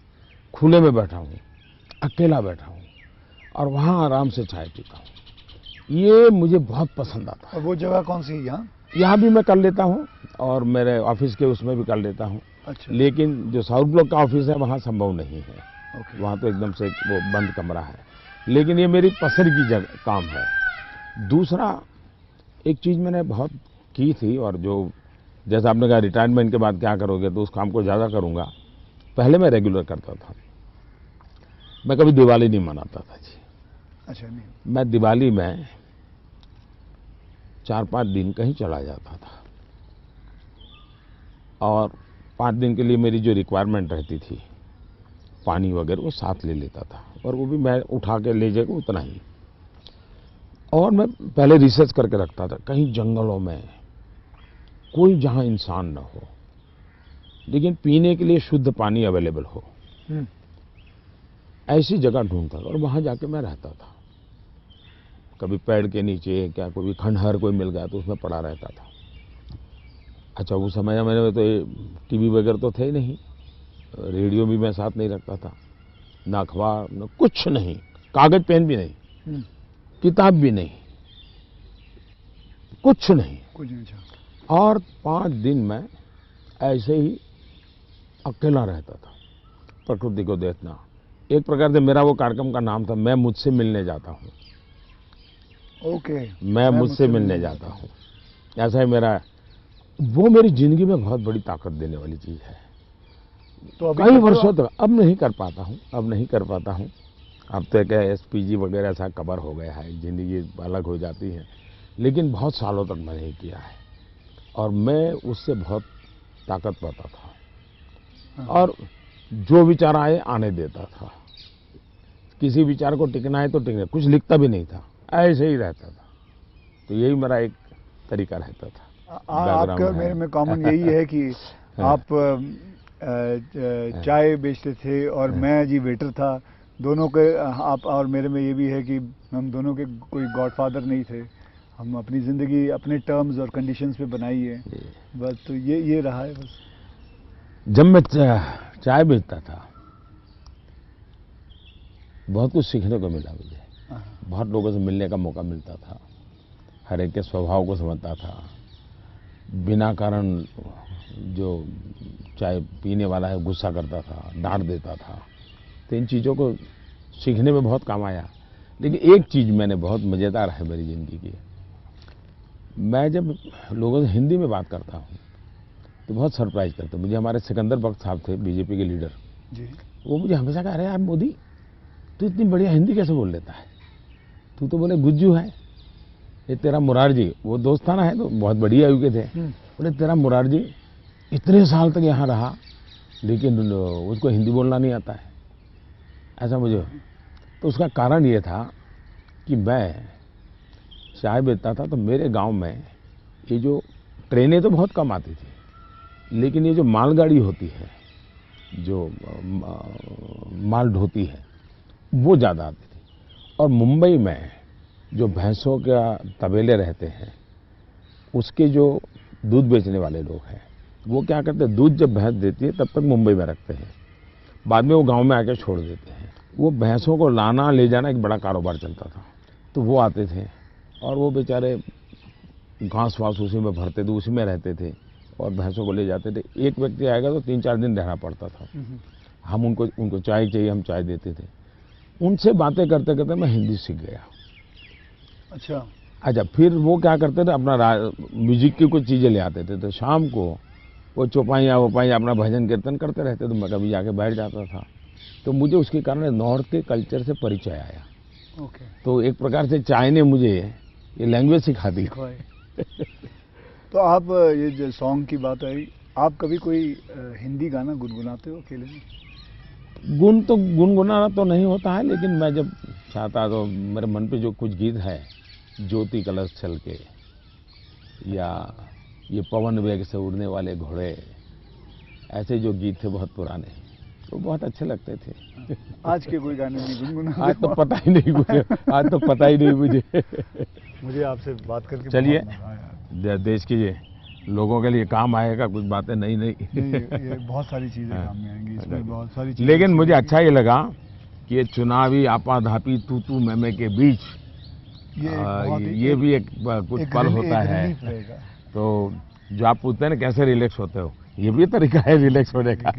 खुले में बैठा हूँ, अकेला बैठा हूँ, और वहाँ आराम से चाय पीता हूँ। ये मुझे बहुत पसंद आता है। और वो जगह कौन सी है? यहाँ भी मैं कर लेता हूँ, और मेरे ऑफिस के उसमें भी कर लेता हूँ। अच्छा। लेकिन जो साउथ ब्लॉक का ऑफिस है, वहाँ संभव नहीं है। ओके। वहाँ तो एकदम से वो बंद कमरा है। लेकिन ये मेरी पसंद की जगह काम है। दूसरा, एक चीज़ मैंने बहुत की थी, और जो जैसा आपने कहा रिटायरमेंट के बाद क्या करोगे, तो उस काम को ज़्यादा करूँगा। पहले मैं रेगुलर करता था। मैं कभी दिवाली नहीं मनाता था जी। अच्छा, नहीं। मैं दिवाली में 4-5 दिन कहीं चला जाता था, और 5 दिन के लिए मेरी जो रिक्वायरमेंट रहती थी, पानी वगैरह, वो साथ ले लेता था, और वो भी मैं उठा के ले जाएगा उतना ही। और मैं पहले रिसर्च करके रखता था, कहीं जंगलों में कोई जहां इंसान न हो, लेकिन पीने के लिए शुद्ध पानी अवेलेबल हो, ऐसी जगह ढूंढता था, और वहां जाके मैं रहता था। कभी पेड़ के नीचे, क्या कोई खंडहर कोई मिल गया तो उसमें पड़ा रहता था। अच्छा, उस समय में तो टीवी वगैरह तो थे ही नहीं, रेडियो भी मैं साथ नहीं रखता था, ना अखबार, न कुछ नहीं, कागज पेन भी नहीं, किताब भी नहीं, कुछ नहीं। और 5 दिन मैं ऐसे ही अकेला रहता था, प्रकृति को देखना। एक प्रकार से मेरा वो कार्यक्रम का नाम था, मैं मुझसे मिलने जाता हूँ। ओके, मैं मुझसे मिलने जाता हूँ, ऐसा ही मेरा। वो मेरी जिंदगी में बहुत बड़ी ताकत देने वाली चीज है। तो कई वर्षों तक अब नहीं कर पाता हूँ, अब तो क्या SPG वगैरह ऐसा कवर हो गया है, जिंदगी अलग हो जाती है, लेकिन बहुत सालों तक मैंने किया है, और मैं उससे बहुत ताकत पाता था। और जो विचार आए आने देता था, किसी विचार को टिकना है तो टिकना, कुछ लिखता भी नहीं था, ऐसे ही रहता था। तो यही मेरा एक तरीका रहता था। आपका मेरे में कॉमन यही है कि आप चाय बेचते थे और मैं जी वेटर था। दोनों के आप और मेरे में ये भी है कि हम दोनों के कोई गॉडफादर नहीं थे। हम अपनी ज़िंदगी अपने टर्म्स और कंडीशंस पे बनाई है बस। तो ये रहा है बस। जब मैं चाय बेचता था, बहुत कुछ सीखने को मिला मुझे। बहुत लोगों से मिलने का मौका मिलता था, हर एक के स्वभाव को समझता था। बिना कारण जो चाय पीने वाला है गुस्सा करता था, डांट देता था। तो इन चीज़ों को सीखने में बहुत काम आया। लेकिन एक चीज़ मैंने बहुत मज़ेदार है मेरी ज़िंदगी की, मैं जब लोगों से हिंदी में बात करता हूँ तो बहुत सरप्राइज करते। मुझे हमारे सिकंदर बख्त साहब थे, बीजेपी के लीडर जी, वो मुझे हमेशा कह रहे हैं, यार मोदी तू इतनी बढ़िया हिंदी कैसे बोल लेता है, तू तो बोले गुज्जू है। ये तेरा मुरारजी, वो दोस्ताना है तो बहुत बढ़िया आयु के थे, बोले तेरा मुरारजी इतने साल तक यहाँ रहा लेकिन उसको हिंदी बोलना नहीं आता है, ऐसा मुझे। तो उसका कारण ये था कि मैं चाय बेचता था, तो मेरे गांव में ये जो ट्रेनें तो बहुत कम आती थी, लेकिन ये जो मालगाड़ी होती है, जो माल ढोती है, वो ज़्यादा आती थी। और मुंबई में जो भैंसों का तबेले रहते हैं, उसके जो दूध बेचने वाले लोग हैं, वो क्या करते हैं, दूध जब भैंस देती है तब तक मुंबई में रखते हैं, बाद में वो गांव में आके छोड़ देते हैं। वो भैंसों को लाना ले जाना एक बड़ा कारोबार चलता था। तो वो आते थे और वो बेचारे घास वास उसी में भरते थे, उसी में रहते थे और भैंसों को ले जाते थे। एक व्यक्ति आएगा तो 3-4 दिन रहना पड़ता था। हम उनको चाय चाहिए, हम चाय देते थे। उनसे बातें करते करते मैं हिंदी सीख गया। अच्छा, फिर वो क्या करते थे, अपना म्यूजिक की कुछ चीज़ें ले आते थे, तो शाम को वो चौपाइयाँ वोपाइयाँ अपना भजन कीर्तन करते रहते, तो मैं कभी जाके बैठ जाता था। तो मुझे उसके कारण नॉर्थ के कल्चर से परिचय आया। तो एक प्रकार से चाय ने मुझे ये लैंग्वेज सिखा दी। तो आप ये जो सॉन्ग की बात आई, आप कभी कोई हिंदी गाना गुनगुनाते हो अकेले में? तो गुनगुनाना तो नहीं होता है, लेकिन मैं जब चाहता तो मेरे मन पे जो कुछ गीत है, ज्योति कलश छल के, या ये पवन वेग से उड़ने वाले घोड़े, ऐसे जो गीत थे बहुत पुराने, तो बहुत अच्छे लगते थे। आज के कोई गाने नहीं गुनगुनाते? आज तो पता ही नहीं मुझे, आज तो पता ही नहीं मुझे आपसे बात करके चलिए, देश के लोगों के लिए काम आएगा कुछ बातें। नहीं ये बहुत सारी चीजें काम में आएंगी, इसमें बहुत सारी चीजें। लेकिन मुझे अच्छा ये लगा कि ये चुनावी आपाधापी तू मैमे के बीच ये भी एक कुछ पल होता है। तो जो आप पूछते हैं ना कैसे रिलैक्स होते हो, ये भी तरीका है रिलैक्स होने का।